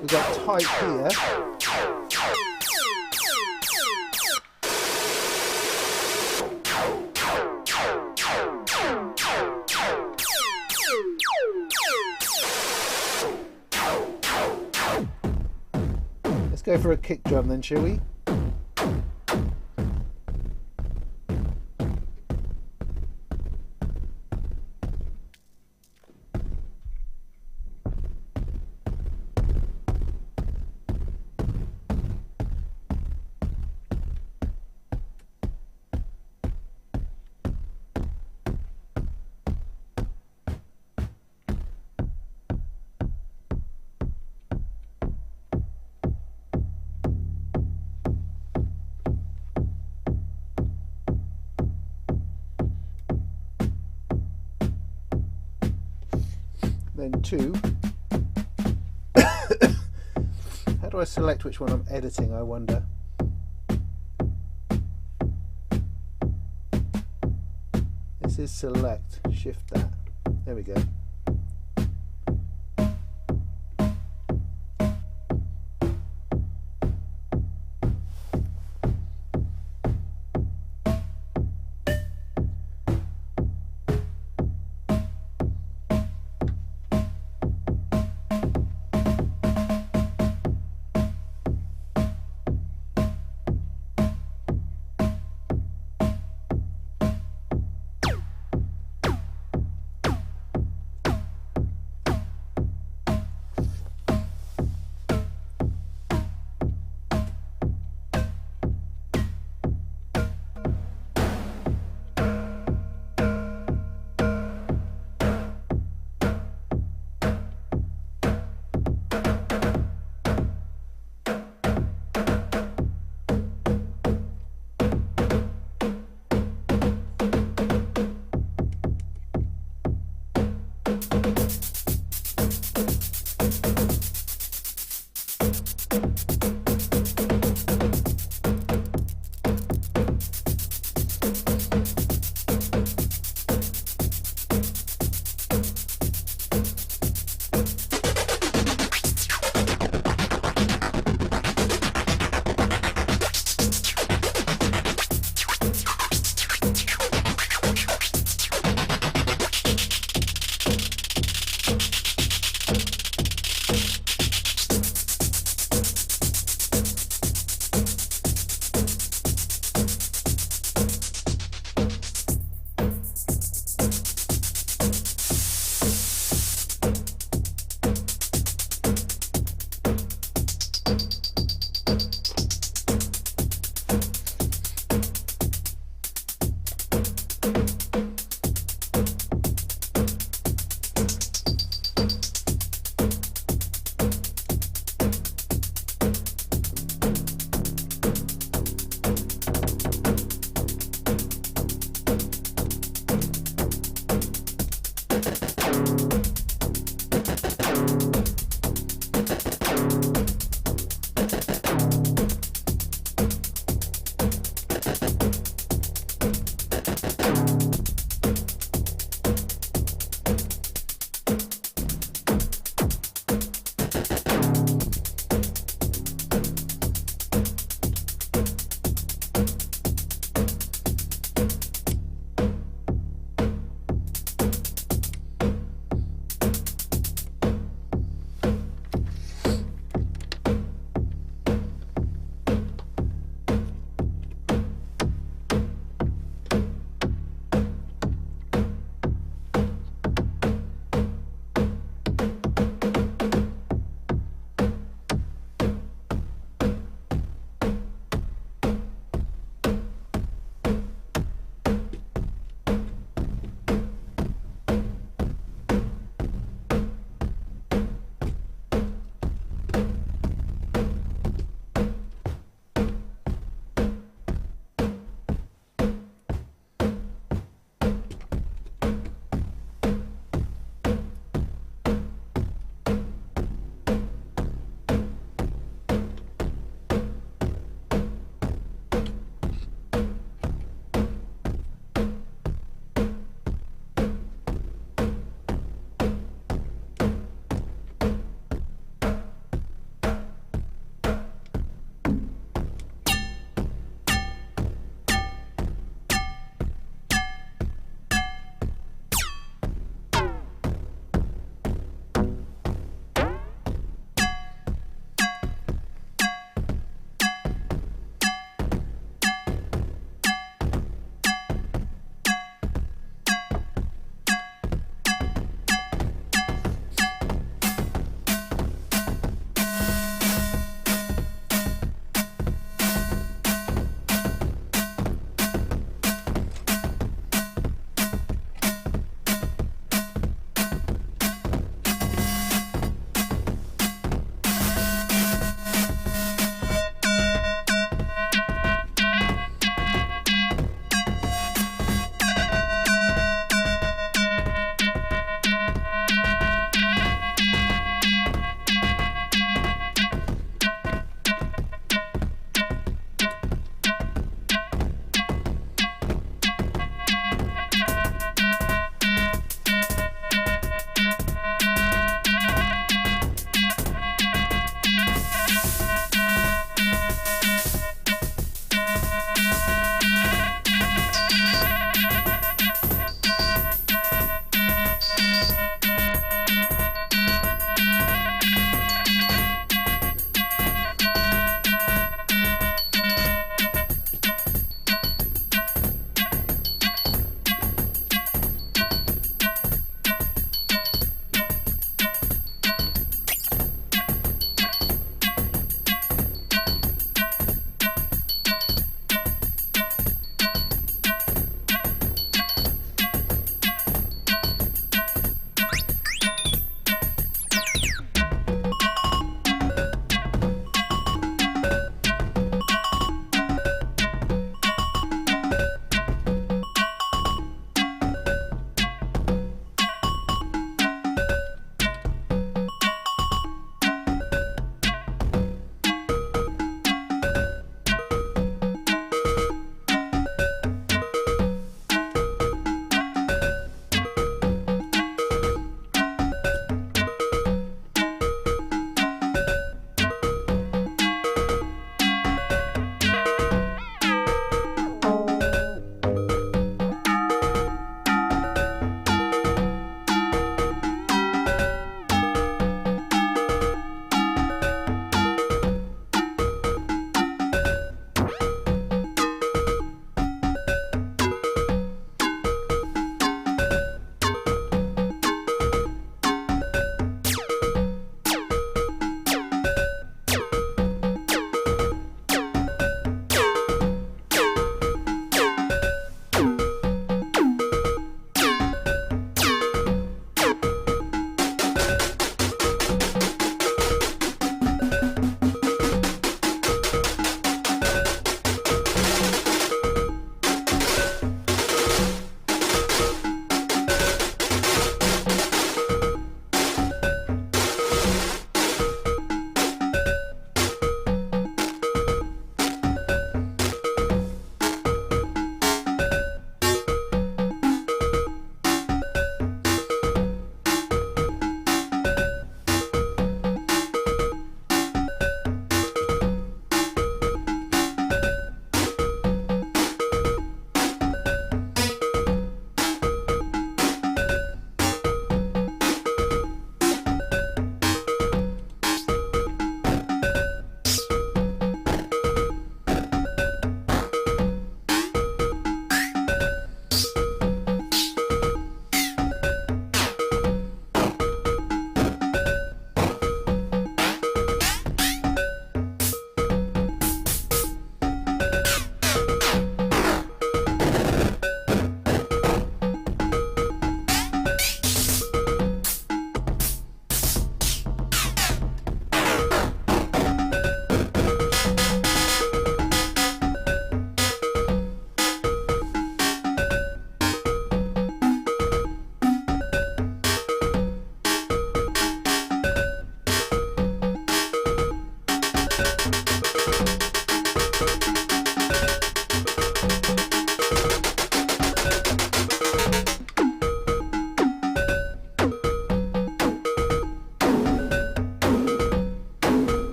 We've got type here. Let's go for a kick drum then, shall we? Then 2. How do I select which one I'm editing, I wonder? This is select, shift that. There we go.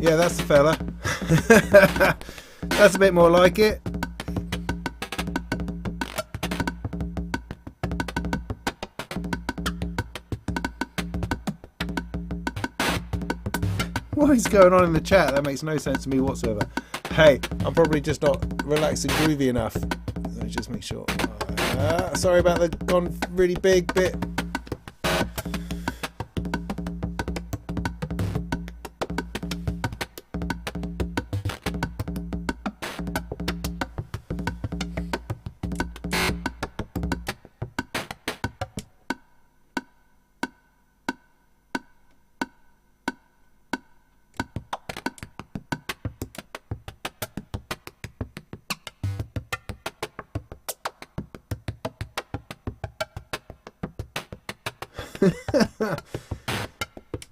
Yeah, that's the fella. That's a bit more like it. What is going on in the chat? That makes no sense to me whatsoever. Hey, I'm probably just not relaxed and groovy enough. Let me just make sure. Sorry about the gone really big bit.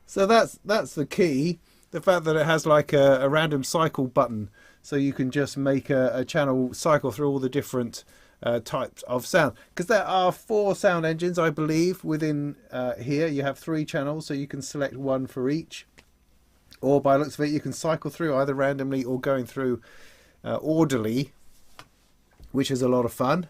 So that's the key. The fact that it has like a random cycle button, so you can just make a channel cycle through all the different types of sound. Because there are 4 sound engines, I believe, within here. You have 3 channels, so you can select one for each. Or by the looks of it, you can cycle through either randomly or going through orderly, which is a lot of fun.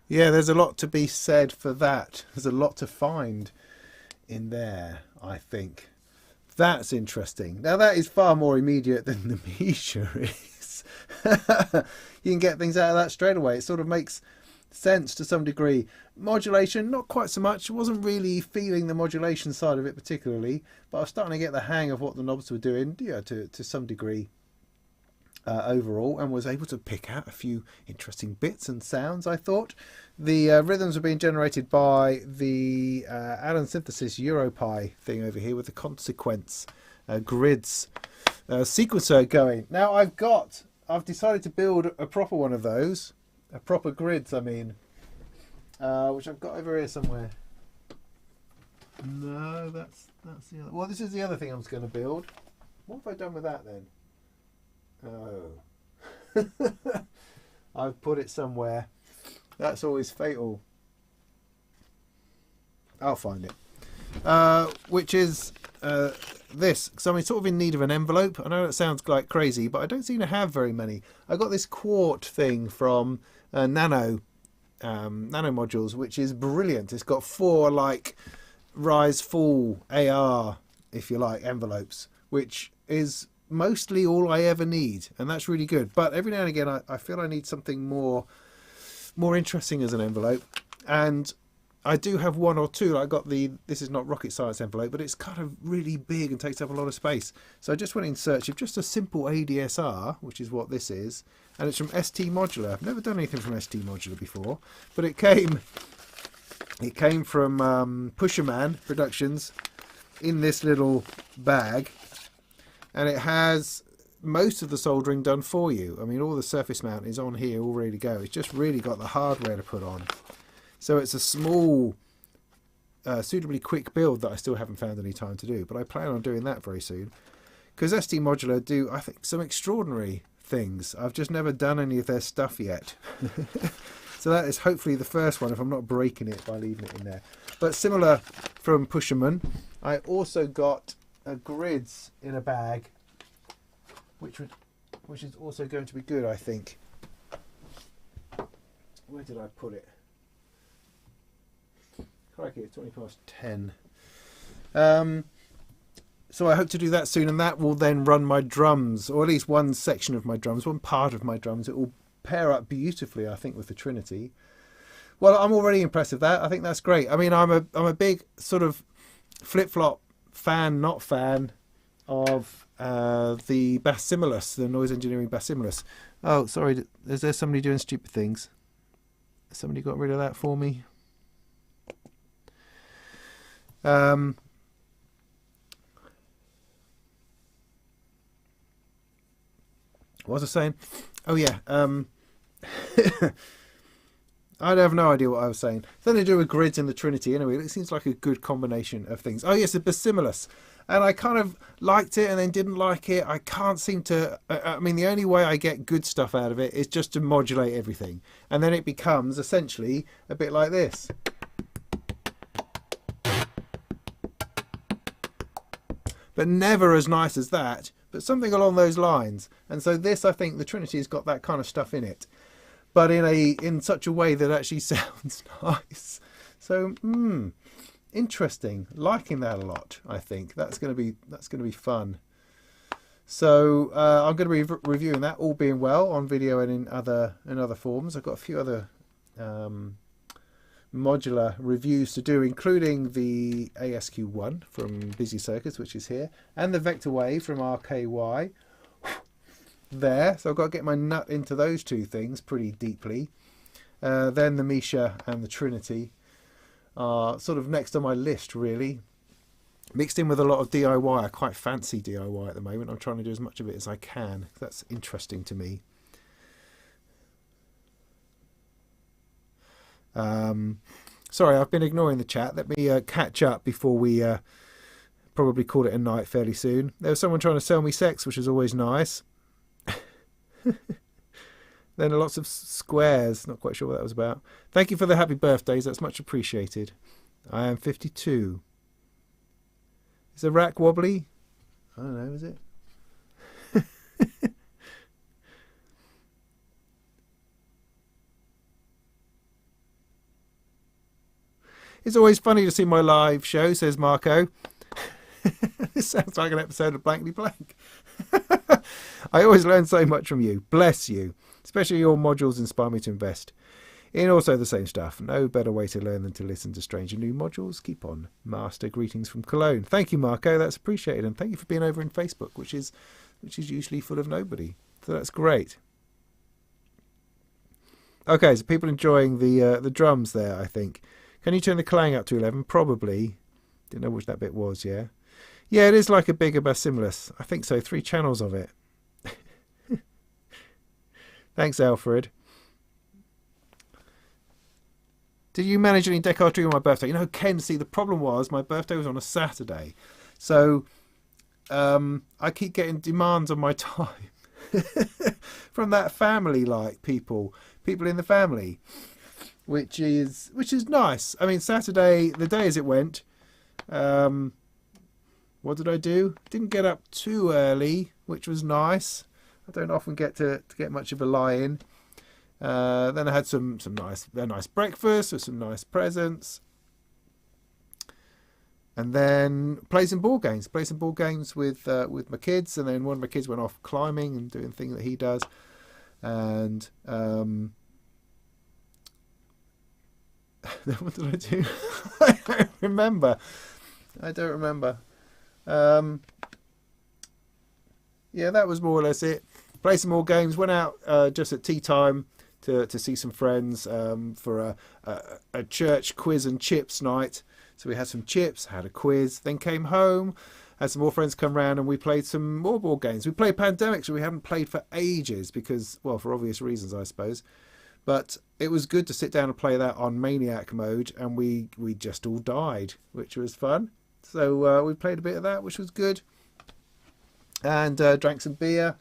Yeah, there's a lot to be said for that. There's a lot to find in there, I think. That's interesting. Now, that is far more immediate than the Misha is. You can get things out of that straight away. It sort of makes sense to some degree. Modulation, not quite so much. I wasn't really feeling the modulation side of it particularly, but I was starting to get the hang of what the knobs were doing, yeah, to some degree. Overall, and was able to pick out a few interesting bits and sounds. I thought the rhythms were being generated by the Alan Synthesis EuroPie thing over here with the consequence grids sequencer going. Now I've decided to build a proper one of those, a proper grids. I mean, which I've got over here somewhere. No, that's the other. Well, this is the other thing I was going to build. What have I done with that then? Oh, I've put it somewhere. That's always fatal. I'll find it. Which is this. So I'm sort of in need of an envelope. I know that sounds like crazy, but I don't seem to have very many. I got this quart thing from Nano modules, which is brilliant. It's got 4 like rise fall AR, if you like, envelopes, which is mostly all I ever need, and that's really good. But every now and again I feel I need something more interesting as an envelope, and I do have 1 or 2. I got this is not rocket science envelope, but it's kind of really big and takes up a lot of space, so I just went in search of just a simple ADSR, which is what this is, and it's from ST Modular. I've never done anything from ST Modular before, but it came from Pusherman Productions in this little bag. And it has most of the soldering done for you. I mean, all the surface mount is on here all ready to go. It's just really got the hardware to put on. So it's a small, suitably quick build that I still haven't found any time to do. But I plan on doing that very soon. Because ST Modular do, I think, some extraordinary things. I've just never done any of their stuff yet. So that is hopefully the first one, if I'm not breaking it by leaving it in there. But similar from Pusherman, I also got grids in a bag, which is also going to be good, I think. Where did I put it? Crikey, it's 20 past 10. So I hope to do that soon, and that will then run my drums, or at least one section of my drums, one part of my drums. It will pair up beautifully, I think, with the Trinity. Well, I'm already impressed with that. I think that's great. I mean, I'm a big sort of flip-flop fan, not fan of the Bassimilus, the noise engineering Bassimilus. Oh, sorry, is there somebody doing stupid things? Somebody got rid of that for me. What was I saying? Oh yeah. I have no idea what I was saying. Then they do with grids in the Trinity anyway. It seems like a good combination of things. Oh yes, the Basimilus. And I kind of liked it and then didn't like it. I can't seem to... I mean, the only way I get good stuff out of it is just to modulate everything. And then it becomes essentially a bit like this. But never as nice as that, but something along those lines. And so this, I think, the Trinity has got that kind of stuff in it, but in such a way that actually sounds nice. So, interesting. Liking that a lot. I think that's going to be fun. So I'm going to be reviewing that, all being well, on video and in other forms. I've got a few other modular reviews to do, including the ASQ1 from Busy Circuits, which is here, and the Vector Wave from RKY there. So I've got to get my nut into those two things pretty deeply. Then the Misha and the Trinity are sort of next on my list, really, mixed in with a lot of DIY. I quite fancy DIY at the moment. I'm trying to do as much of it as I can. That's interesting to me. Sorry, I've been ignoring the chat. Let me catch up before we probably call it a night fairly soon. There was someone trying to sell me sex, which is always nice. Then lots of squares. Not quite sure what that was about. Thank you for the happy birthdays. That's much appreciated. I am 52. Is the rack wobbly? I don't know, is it? It's always funny to see my live show, says Marco. This sounds like an episode of Blankly Blank. I always learn so much from you. Bless you. Especially your modules inspire me to invest in also the same stuff. No better way to learn than to listen to strange and new modules. Keep on. Master greetings from Cologne. Thank you, Marco. That's appreciated. And thank you for being over in Facebook, which is usually full of nobody. So that's great. Okay, so people enjoying the drums there, I think. Can you turn the clang up to 11? Probably. Didn't know which that bit was, yeah. Yeah, it is like a bigger Basimilus. I think so. 3 channels of it. Thanks, Alfred. Did you manage any decoratry on my birthday? You know, Ken, see, the problem was my birthday was on a Saturday. So I keep getting demands on my time from that family, like people in the family. Which is nice. I mean, Saturday, the day as it went, what did I do? Didn't get up too early, which was nice. I don't often get to get much of a lie-in. Then I had a nice breakfast with some nice presents, and then play some ball games. Play some ball games with my kids, and then one of my kids went off climbing and doing things that he does, and. What did I do? I don't remember. Yeah, that was more or less it. Play some more games. Went out just at tea time to see some friends for a church quiz and chips night. So we had some chips, had a quiz, then came home, had some more friends come round, and we played some more board games. We played Pandemic, so we haven't played for ages because, well, for obvious reasons, I suppose. But it was good to sit down and play that on Maniac mode, and we just all died, which was fun. So we played a bit of that, which was good, and drank some beer.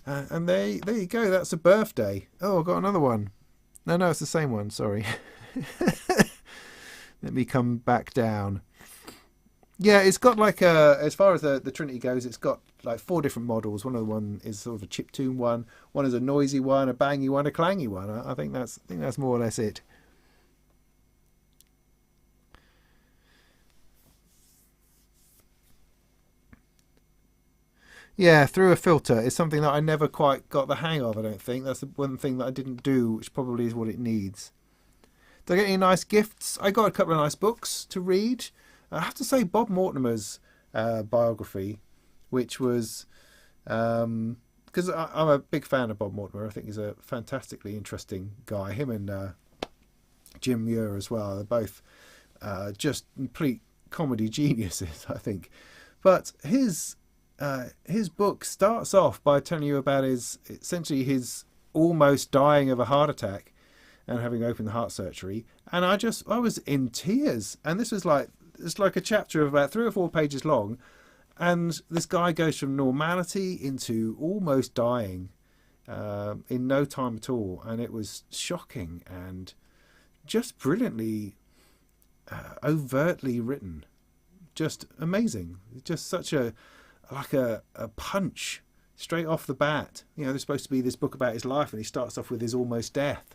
And there you go. That's a birthday. Oh, I got another one. No, it's the same one. Sorry. Let me come back down. Yeah, it's got like as far as the Trinity goes, it's got like 4 different models. One of them is sort of a chiptune one. One is a noisy one, a bangy one, a clangy one. I think that's more or less it. Yeah, through a filter is something that I never quite got the hang of, I don't think. That's the one thing that I didn't do, which probably is what it needs. Did I get any nice gifts? I got a couple of nice books to read. I have to say Bob Mortimer's biography, which was... because I'm a big fan of Bob Mortimer. I think he's a fantastically interesting guy. Him and Jim Muir as well. They're both just complete comedy geniuses, I think. But his book starts off by telling you about his almost dying of a heart attack, and having opened the heart surgery, and I was in tears. And this was it's like a chapter of about 3 or 4 pages long, and this guy goes from normality into almost dying in no time at all, and it was shocking and just brilliantly, overtly written, just amazing, just such a punch straight off the bat. You know, there's supposed to be this book about his life, and he starts off with his almost death.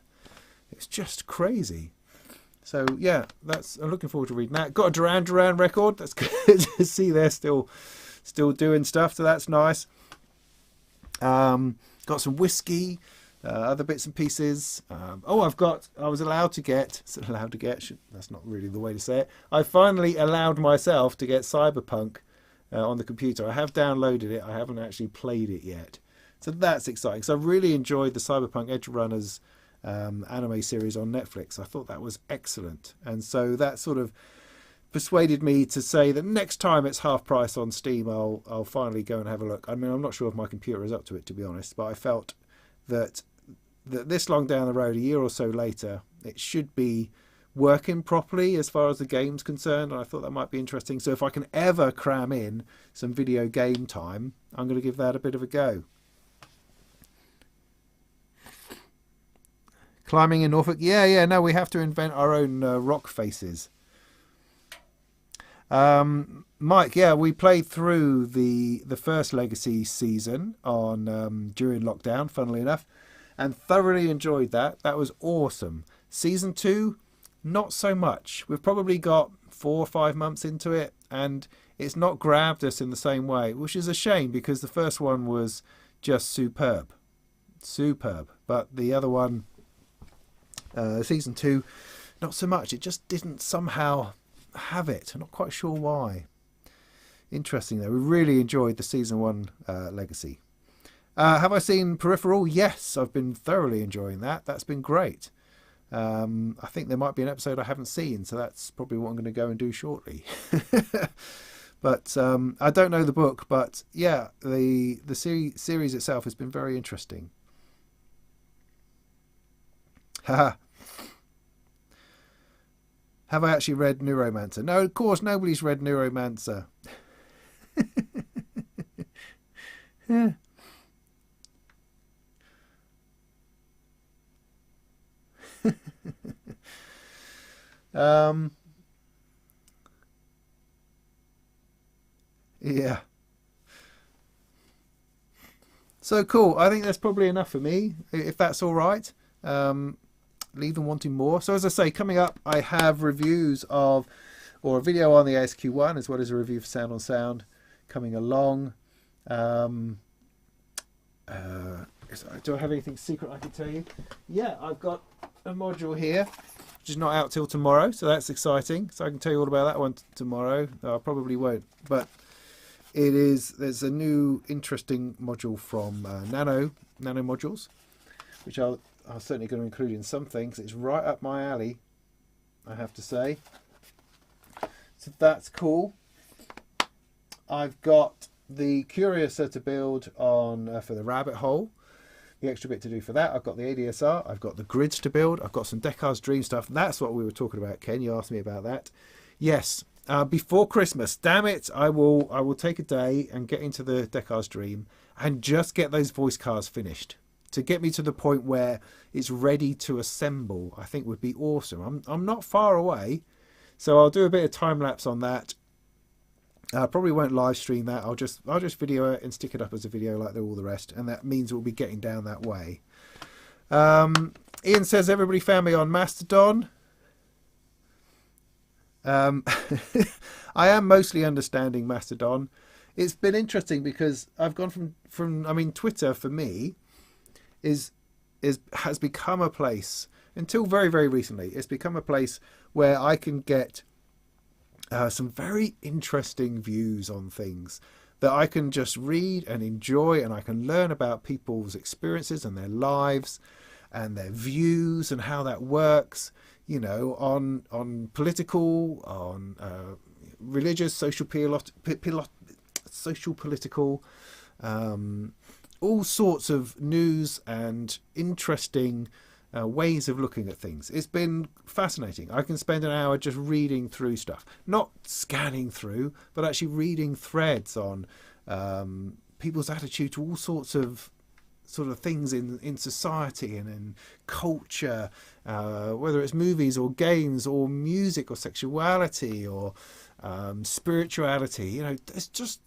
It's just crazy. So yeah, I'm looking forward to reading that. Got a Duran Duran record. That's good to see they're still doing stuff. So that's nice. Got some whiskey, other bits and pieces. I was allowed to get. That's not really the way to say it. I finally allowed myself to get Cyberpunk on the computer. I have downloaded it. I haven't actually played it yet. So that's exciting. So I really enjoyed the Cyberpunk Edge Runners anime series on Netflix. I thought that was excellent. And so that sort of persuaded me to say that next time it's half price on Steam, I'll finally go and have a look. I mean, I'm not sure if my computer is up to it, to be honest, but I felt that this long down the road, a year or so later, it should be working properly as far as the game's concerned, and I thought that might be interesting. So if I can ever cram in some video game time, I'm going to give that a bit of a go. Climbing in Norfolk. No, we have to invent our own rock faces. Mike, we played through the first Legacy season on during lockdown, funnily enough, and thoroughly enjoyed that. That was awesome. Season 2, not so much. We've probably got 4 or 5 months into it, and it's not grabbed us in the same way, which is a shame, because the first one was just superb. But the other one, season 2, not so much. It just didn't somehow have it. I'm not quite sure why. Interesting though. We really enjoyed the season 1 Legacy. Have I seen Peripheral? Yes, I've been thoroughly enjoying that. That's been great. I think there might be an episode I haven't seen, so that's probably what I'm going to go and do shortly. But I don't know the book, but yeah, the series itself has been very interesting. Haha. Have I actually read Neuromancer? No, of course, nobody's read Neuromancer. Yeah. Yeah. So cool. I think that's probably enough for me, if that's all right. Leave them wanting more. So as I say, coming up, I have reviews of, or a video on the ASQ1, as well as a review for Sound on Sound coming along. Do I have anything secret I can tell you? Yeah, I've got a module here, which is not out till tomorrow, so that's exciting. So I can tell you all about that one tomorrow. No, I probably won't, but there's a new interesting module from Nano Modules, which I'm certainly going to include in some things. It's right up my alley, I have to say. So that's cool. I've got the Curiouser to build on for the rabbit hole. The extra bit to do for that. I've got the ADSR. I've got the grids to build. I've got some Descartes Dream stuff. That's what we were talking about, Ken. You asked me about that. Yes. Before Christmas, damn it, I will take a day and get into the Descartes Dream and just get those voice cards finished. To get me to the point where it's ready to assemble, I think would be awesome. I'm not far away, so I'll do a bit of time lapse on that. I probably won't live stream that. I'll just video it and stick it up as a video like all the rest, and that means we'll be getting down that way. Ian says everybody found me on Mastodon. I am mostly understanding Mastodon. It's been interesting because I've gone from I mean, Twitter for me has become a place, until very, very recently, it's become a place where I can get some very interesting views on things that I can just read and enjoy, and I can learn about people's experiences and their lives and their views and how that works, you know, on political, on religious, social, political, all sorts of news and interesting ways of looking at things. It's been fascinating. I can spend an hour just reading through stuff, not scanning through, but actually reading threads on people's attitude to all sorts of sort of things in society and in culture, whether it's movies or games or music or sexuality or spirituality. You know, there's just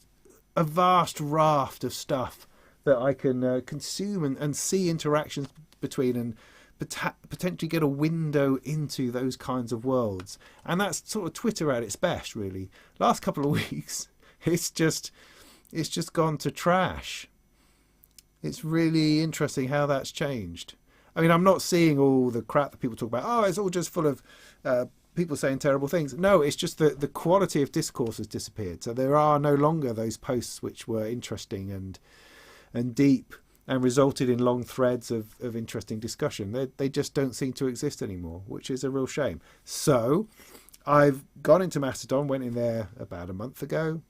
a vast raft of stuff that I can consume and see interactions between and potentially get a window into those kinds of worlds. And that's sort of Twitter at its best, really. Last couple of weeks, it's just gone to trash. It's really interesting how that's changed. I mean, I'm not seeing all the crap that people talk about. Oh, it's all just full of people saying terrible things. No, it's just the quality of discourse has disappeared. So there are no longer those posts which were interesting and deep and resulted in long threads of interesting discussion. They just don't seem to exist anymore, which is a real shame. So I've gone into Mastodon, went in there about a month ago,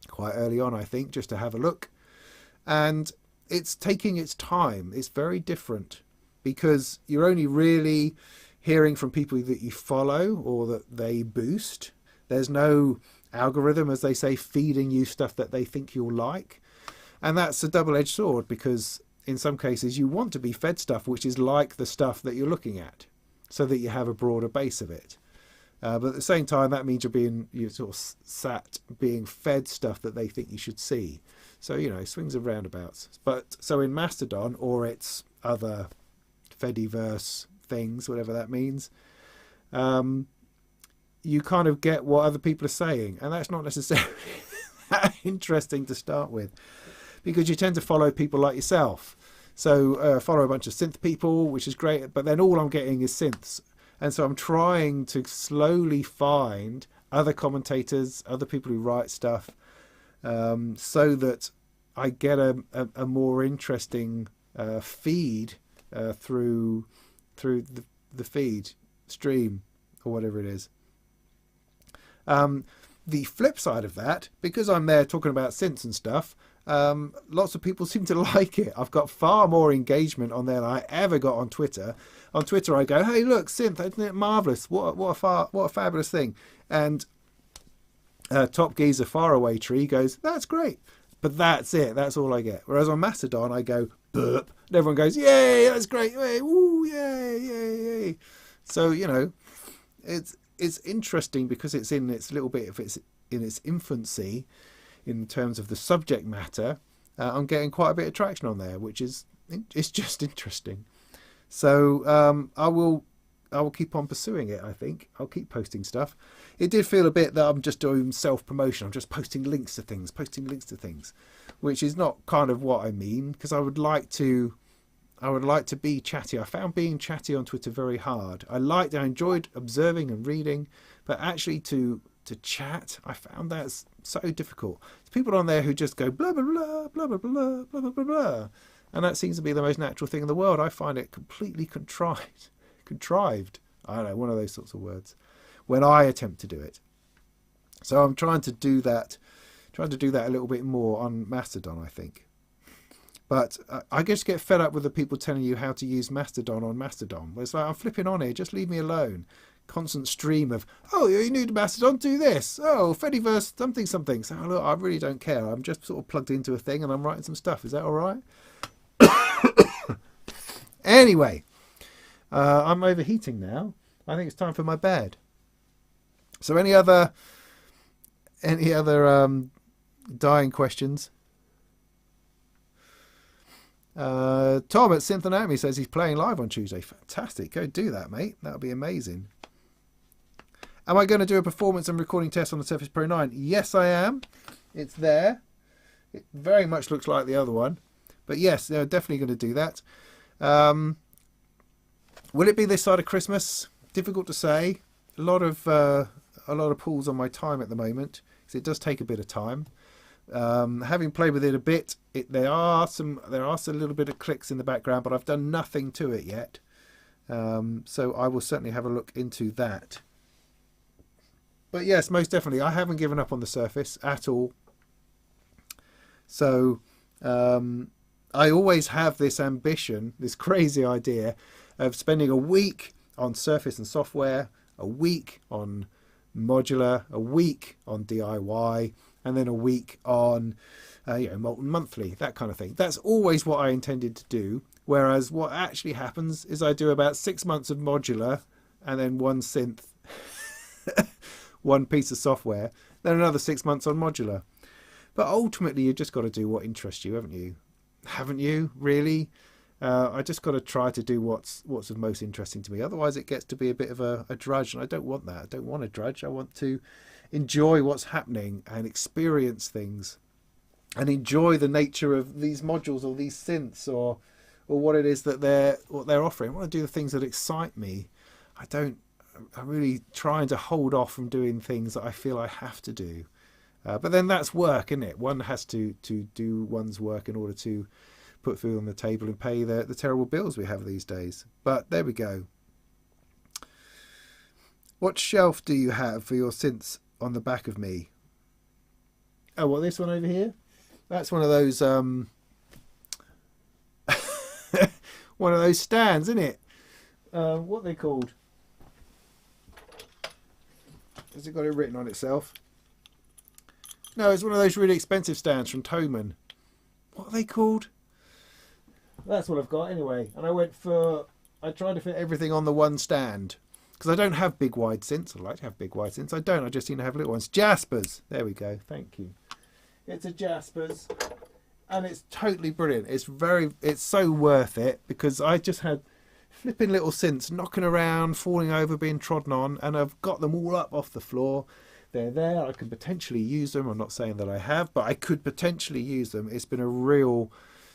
quite early on, I think, just to have a look. And it's taking its time. It's very different because you're only really hearing from people that you follow or that they boost. There's no algorithm, as they say, feeding you stuff that they think you'll like. And that's a double-edged sword because in some cases you want to be fed stuff which is like the stuff that you're looking at so that you have a broader base of it. But at the same time, that means you're sort of sat being fed stuff that they think you should see. So, you know, swings and roundabouts. But so in Mastodon or its other Fediverse things, whatever that means, you kind of get what other people are saying. And that's not necessarily that interesting to start with because you tend to follow people like yourself. So follow a bunch of synth people, which is great. But then all I'm getting is synths. And so I'm trying to slowly find other commentators, other people who write stuff, so that I get a more interesting feed through the feed stream or whatever it is. The flip side of that, because I'm there talking about synths and stuff, lots of people seem to like it. I've got far more engagement on there than I ever got on Twitter. On Twitter, I go, "Hey, look, synth! Isn't it marvelous? What a fabulous thing!" And Top Geezer Faraway Tree goes, "That's great," but that's it. That's all I get. Whereas on Mastodon, I go, "Burp," and everyone goes, "Yay! That's great! Yay! Woo! Yay! Yay! Yay!" So you know, it's interesting because it's in its little bit. If it's in its infancy, in terms of the subject matter, I'm getting quite a bit of traction on there, which is it's just interesting. So I will keep on pursuing it. I think I'll keep posting stuff. It did feel a bit that I'm just doing self-promotion. I'm just posting links to things, which is not kind of what I mean, because I would like to be chatty. I found being chatty on Twitter very hard. I enjoyed observing and reading, but actually to chat, I found that so difficult. There's people on there who just go blah blah blah blah blah blah blah blah blah, and that seems to be the most natural thing in the world. I find it completely contrived. I don't know, one of those sorts of words when I attempt to do it. So I'm trying to do that a little bit more on Mastodon, I think. But I just get fed up with the people telling you how to use Mastodon on Mastodon. It's like, I'm flipping on here, just leave me alone. Constant stream of, oh, you're new to Mastodon, do this. Oh, Fediverse, something. So look, I really don't care. I'm just sort of plugged into a thing and I'm writing some stuff. Is that all right? Anyway, I'm overheating now. I think it's time for my bed. So any other dying questions? Tom at Synth Anatomy says he's playing live on Tuesday. Fantastic. Go do that, mate. That would be amazing. Am I going to do a performance and recording test on the Surface Pro 9? Yes, I am. It's there. It very much looks like the other one. But yes, they're definitely going to do that. Will it be this side of Christmas? Difficult to say. A lot of pulls on my time at the moment, because it does take a bit of time. Having played with it a bit, there are some little bit of clicks in the background, but I've done nothing to it yet. So I will certainly have a look into that. But yes, most definitely, I haven't given up on the Surface at all. So I always have this ambition, this crazy idea of spending a week on Surface and software, a week on modular, a week on DIY, and then a week on Molten Monthly, that kind of thing. That's always what I intended to do. Whereas what actually happens is I do about 6 months of modular and then one synth, one piece of software, then another 6 months on modular. But ultimately, you've just got to do what interests you, haven't you? Haven't you, really? I just got to try to do what's of most interesting to me. Otherwise, it gets to be a bit of a drudge, and I don't want that. I don't want a drudge. I want to enjoy what's happening and experience things and enjoy the nature of these modules or these synths or what it is that they're offering. I want to do the things that excite me. I'm really trying to hold off from doing things that I feel I have to do. But then that's work, isn't it? One has to do one's work in order to put food on the table and pay the terrible bills we have these days. But there we go. What shelf do you have for your synths on the back of me? Oh, what, this one over here? That's one of those one of those stands, isn't it? What are they called? Has it got it written on itself? No, it's one of those really expensive stands from Thomann. What are they called? That's what I've got anyway. And I tried to fit everything on the one stand. Because I don't have big wide synths. I'd like to have big wide synths. I don't. I just seem to have little ones. Jaspers. There we go. Thank you. It's a Jaspers. And it's totally brilliant. It's so worth it. Because I just had flipping little synths knocking around, falling over, being trodden on. And I've got them all up off the floor. They're there. I could potentially use them. I'm not saying that I have, but I could potentially use them. It's been a real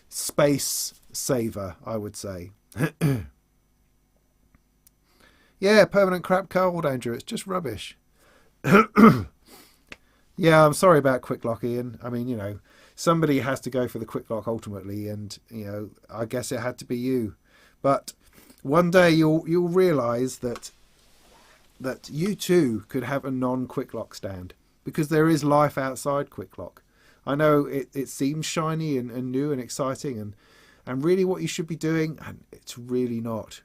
space saver, I would say. Yeah, permanent crap cold, Andrew. It's just rubbish. Yeah, I'm sorry about quick lock, Ian. I mean, somebody has to go for the quick lock ultimately, and I guess it had to be you. But one day you'll realise that you too could have a non-quick lock stand, because there is life outside quick lock. I know it seems shiny and new and exciting and really what you should be doing, and it's really not.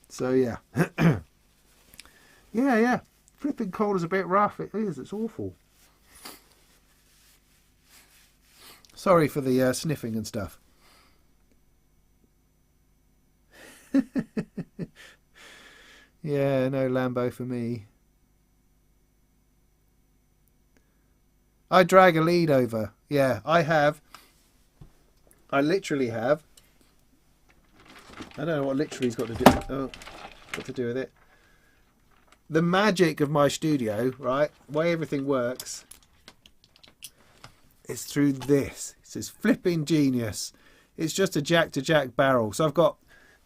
So yeah. yeah, flipping cold is a bit rough. It is. It's awful. Sorry for the sniffing and stuff. Yeah, no Lambo for me. I drag a lead over. Yeah, I have. I literally have. I don't know what literally's got to do with it. The magic of my studio, right? The way everything works is through this. It's this flipping genius. It's just a jack-to-jack barrel. So I've got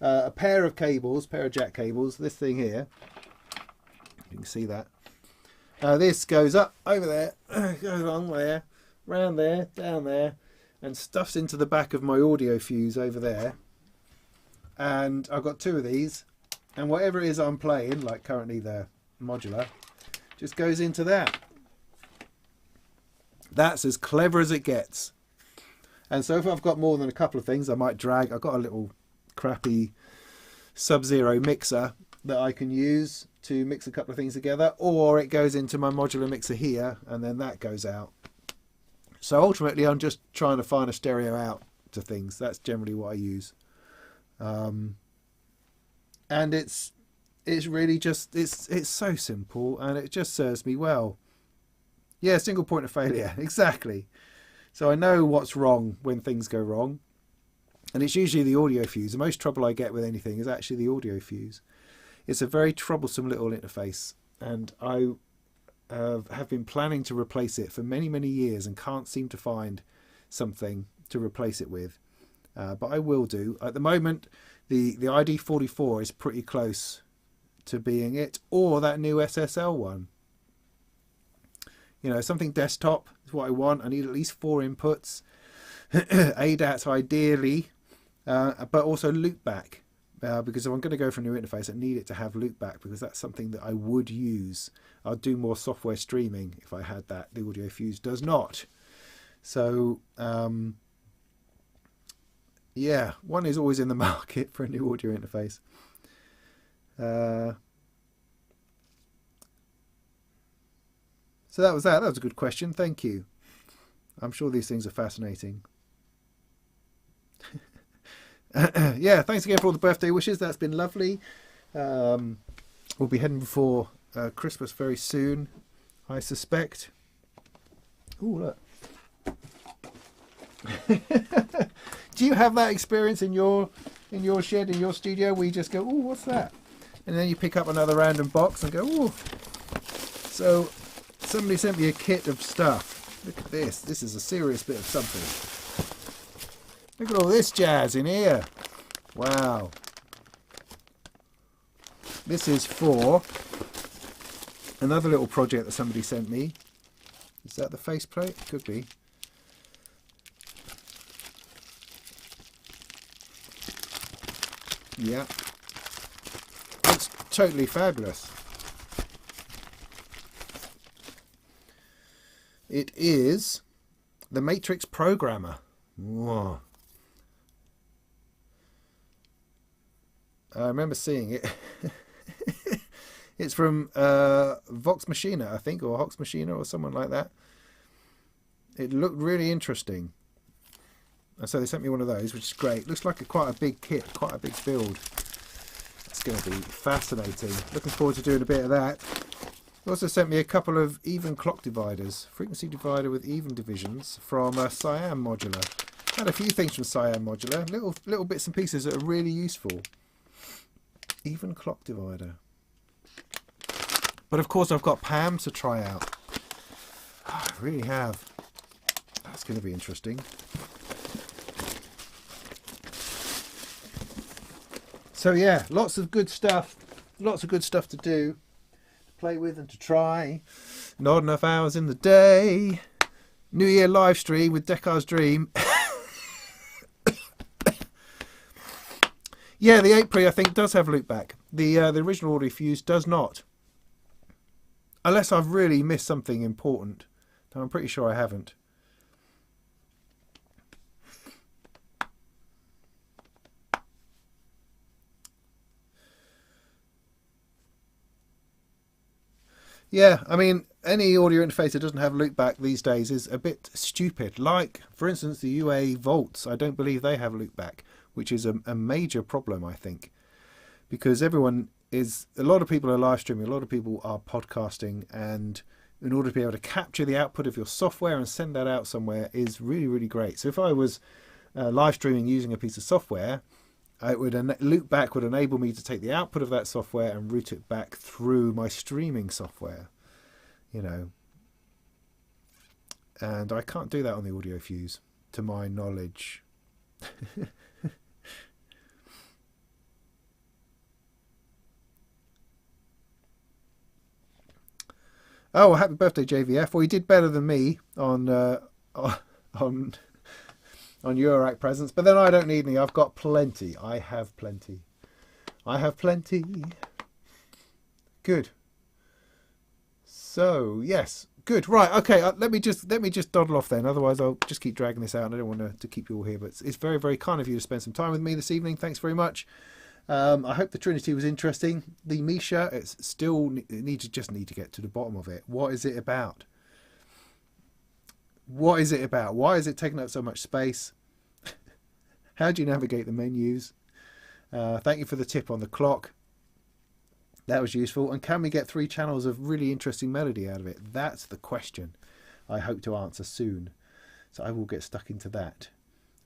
a pair of jack cables. This thing here. You can see that. This goes up over there, goes along there, round there, down there, and stuffs into the back of my audio fuse over there. And I've got two of these, and whatever it is I'm playing, like currently the modular, just goes into that. That's as clever as it gets. And so if I've got more than a couple of things, I might drag. I've got a little crappy Sub-Zero mixer that I can use to mix a couple of things together, or it goes into my modular mixer here, and then that goes out. So ultimately I'm just trying to find a stereo out to things. That's generally what I use. And it's really just it's so simple, and it just serves me well. Yeah, single point of failure. Exactly. So I know what's wrong when things go wrong, and it's usually the audio fuse. The most trouble I get with anything is actually the audio fuse. It's a very troublesome little interface, and I have been planning to replace it for many years and can't seem to find something to replace it with. But I will do. At the moment, the ID44 is pretty close to being it, or that new SSL one. Something desktop is what I want. I need at least 4 inputs. ADAT ideally, but also loopback. Because if I'm going to go for a new interface, I need it to have loopback, because that's something that I would use. I'd do more software streaming if I had that. The audio fuse does not. So Yeah, one is always in the market for a new audio interface. So that was that. That was a good question. Thank you. I'm sure these things are fascinating. Yeah, thanks again for all the birthday wishes. That's been lovely. We'll be heading before Christmas very soon, I suspect. Ooh, look. Do you have that experience in your shed, in your studio, where you just go, "Oh, what's that?" And then you pick up another random box and go, "Oh." So somebody sent me a kit of stuff. Look at this. This is a serious bit of something. Look at all this jazz in here. Wow. This is for another little project that somebody sent me. Is that the faceplate? Could be. Yeah. It's totally fabulous. It is the Matrix Programmer. Whoa. I remember seeing it. It's from Vox Machina, I think, or Hox Machina, or someone like that. It looked really interesting. And so they sent me one of those, which is great. Looks like quite a big kit, quite a big build. It's going to be fascinating. Looking forward to doing a bit of that. They also sent me a couple of even clock dividers. Frequency divider with even divisions from Cyan Modular. Had a few things from Cyan Modular. Little bits and pieces that are really useful. Even clock divider. But of course I've got Pam to try out. Oh, I really have. That's going to be interesting. So yeah, lots of good stuff. Lots of good stuff to do. To play with and to try. Not enough hours in the day. New Year live stream with Dekar's Dream. Yeah, the 8 pre I think does have loopback. The original Audio Fuse does not. Unless I've really missed something important. I'm pretty sure I haven't. Yeah, I mean, any audio interface that doesn't have loopback these days is a bit stupid. Like, for instance, the UA Volts. I don't believe they have loopback, which is a major problem, I think. Because a lot of people are live streaming, a lot of people are podcasting, and in order to be able to capture the output of your software and send that out somewhere is really, really great. So if I was live streaming using a piece of software, loopback would enable me to take the output of that software and route it back through my streaming software, you know. And I can't do that on the Audio Fuse, to my knowledge. Oh, happy birthday, JVF. Well, you did better than me on Eurorack presents, but then I don't need any. I've got plenty. I have plenty. I have plenty. Good. So yes, good. Right. Okay. Let me just dawdle off then. Otherwise, I'll just keep dragging this out. I don't want to keep you all here, but it's very, very kind of you to spend some time with me this evening. Thanks very much. I hope the Trinity was interesting. The Misha, just need to get to the bottom of it. What is it about? What is it about? Why is it taking up so much space? How do you navigate the menus? Thank you for the tip on the clock. That was useful. And can we get 3 channels of really interesting melody out of it? That's the question I hope to answer soon. So I will get stuck into that.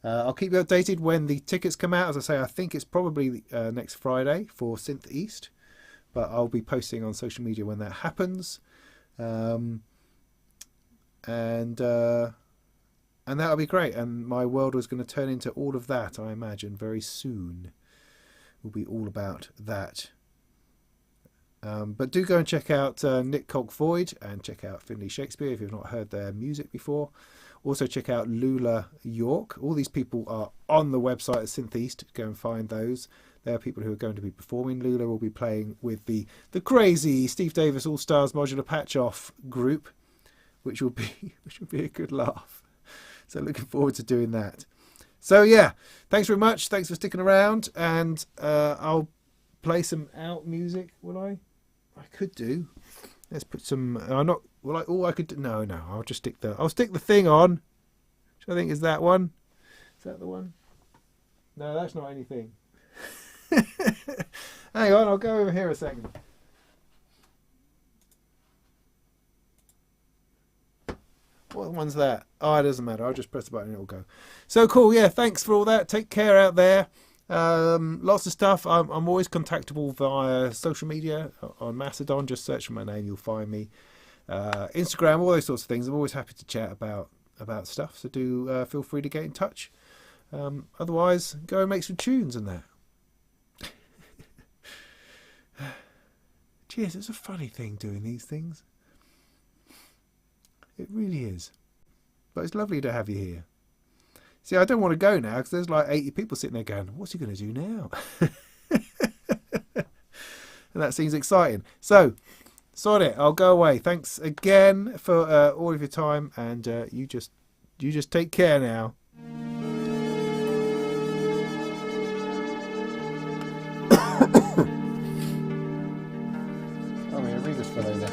I'll keep you updated when the tickets come out. As I say, I think it's probably next Friday for Synth East. But I'll be posting on social media when that happens. And that'll be great, and my world was going to turn into all of that, I imagine, very soon. Will be all about that. But do go and check out Nick Colk-Void and check out Finley Shakespeare if you've not heard their music before. Also check out Lula York. All these people are on the website at Synth East. Go and find those. They are people who are going to be performing. Lula will be playing with the crazy Steve Davis All Stars Modular Patch Off group, which will be a good laugh. So looking forward to doing that. So yeah, thanks very much. Thanks for sticking around, and I'll play some out music. Will I? I could do. Let's put some. I'm not. Well, all I could do. No. I'll just stick the. I'll stick the thing on. Which I think is that one. Is that the one? No, that's not anything. Hang on, I'll go over here a second. What one's that? Oh, it doesn't matter. I'll just press the button and it'll go. So cool. Yeah, thanks for all that. Take care out there. Lots of stuff. I'm always contactable via social media on Mastodon. Just search for my name, you'll find me. Instagram, all those sorts of things. I'm always happy to chat about stuff. So do feel free to get in touch. Otherwise, go and make some tunes and that. Cheers. It's a funny thing doing these things. It really is. But it's lovely to have you here. See, I don't want to go now because there's like 80 people sitting there going, what's he going to do now? And that seems exciting. So, sod it. I'll go away. Thanks again for all of your time. And you just take care now. Oh, yeah, read this fellow there.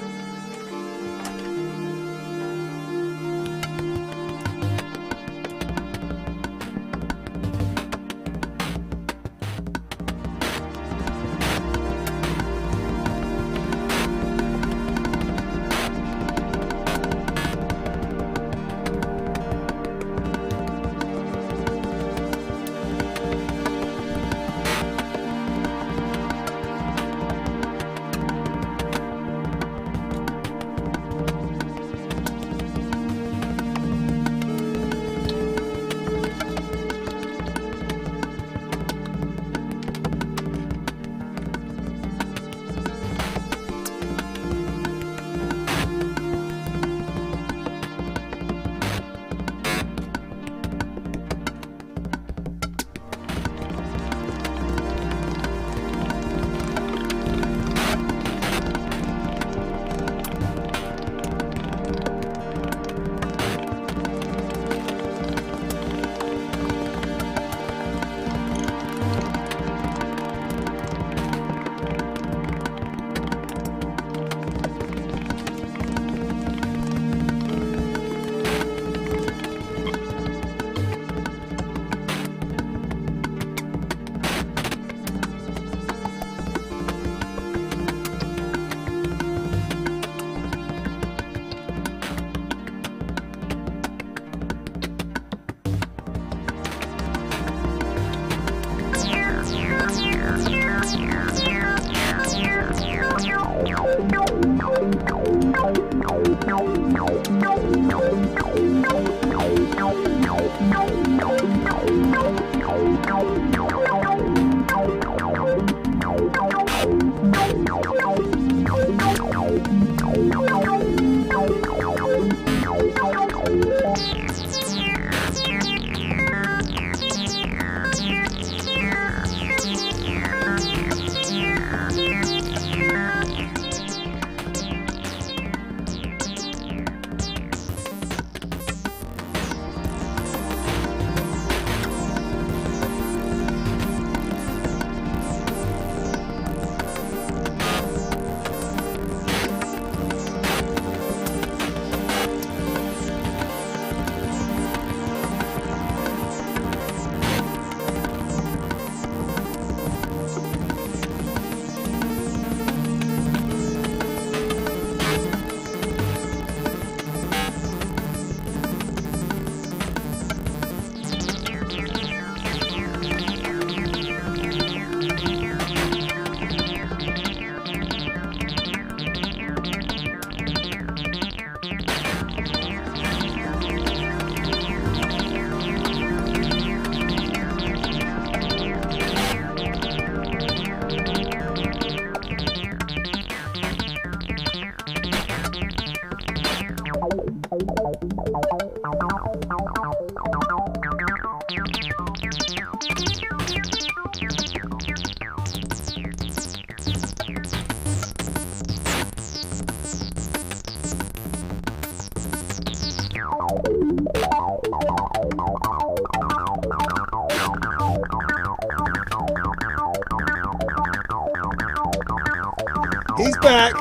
He's back.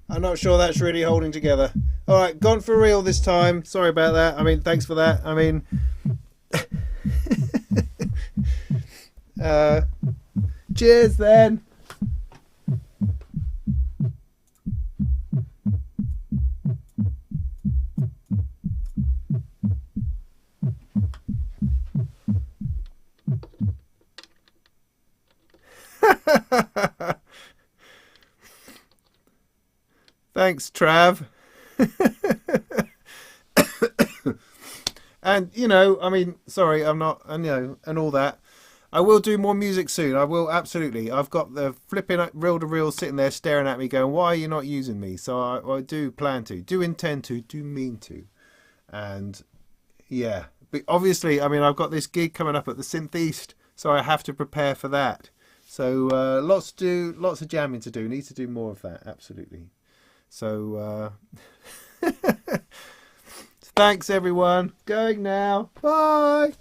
I'm not sure that's really holding together. All right, gone for real this time. Sorry about that. I mean, thanks for that. I mean, cheers then. Thanks, Trav. And, you know, I mean, sorry, I'm not, and, you know, and all that. I will do more music soon. I will, absolutely. I've got the flipping reel-to-reel sitting there staring at me going, why are you not using me? So I do plan to, do intend to, do mean to. And, yeah. But obviously, I mean, I've got this gig coming up at the Synth East, so I have to prepare for that. So lots to do, lots of jamming to do. Need to do more of that, absolutely. So, thanks everyone. Going now. Bye.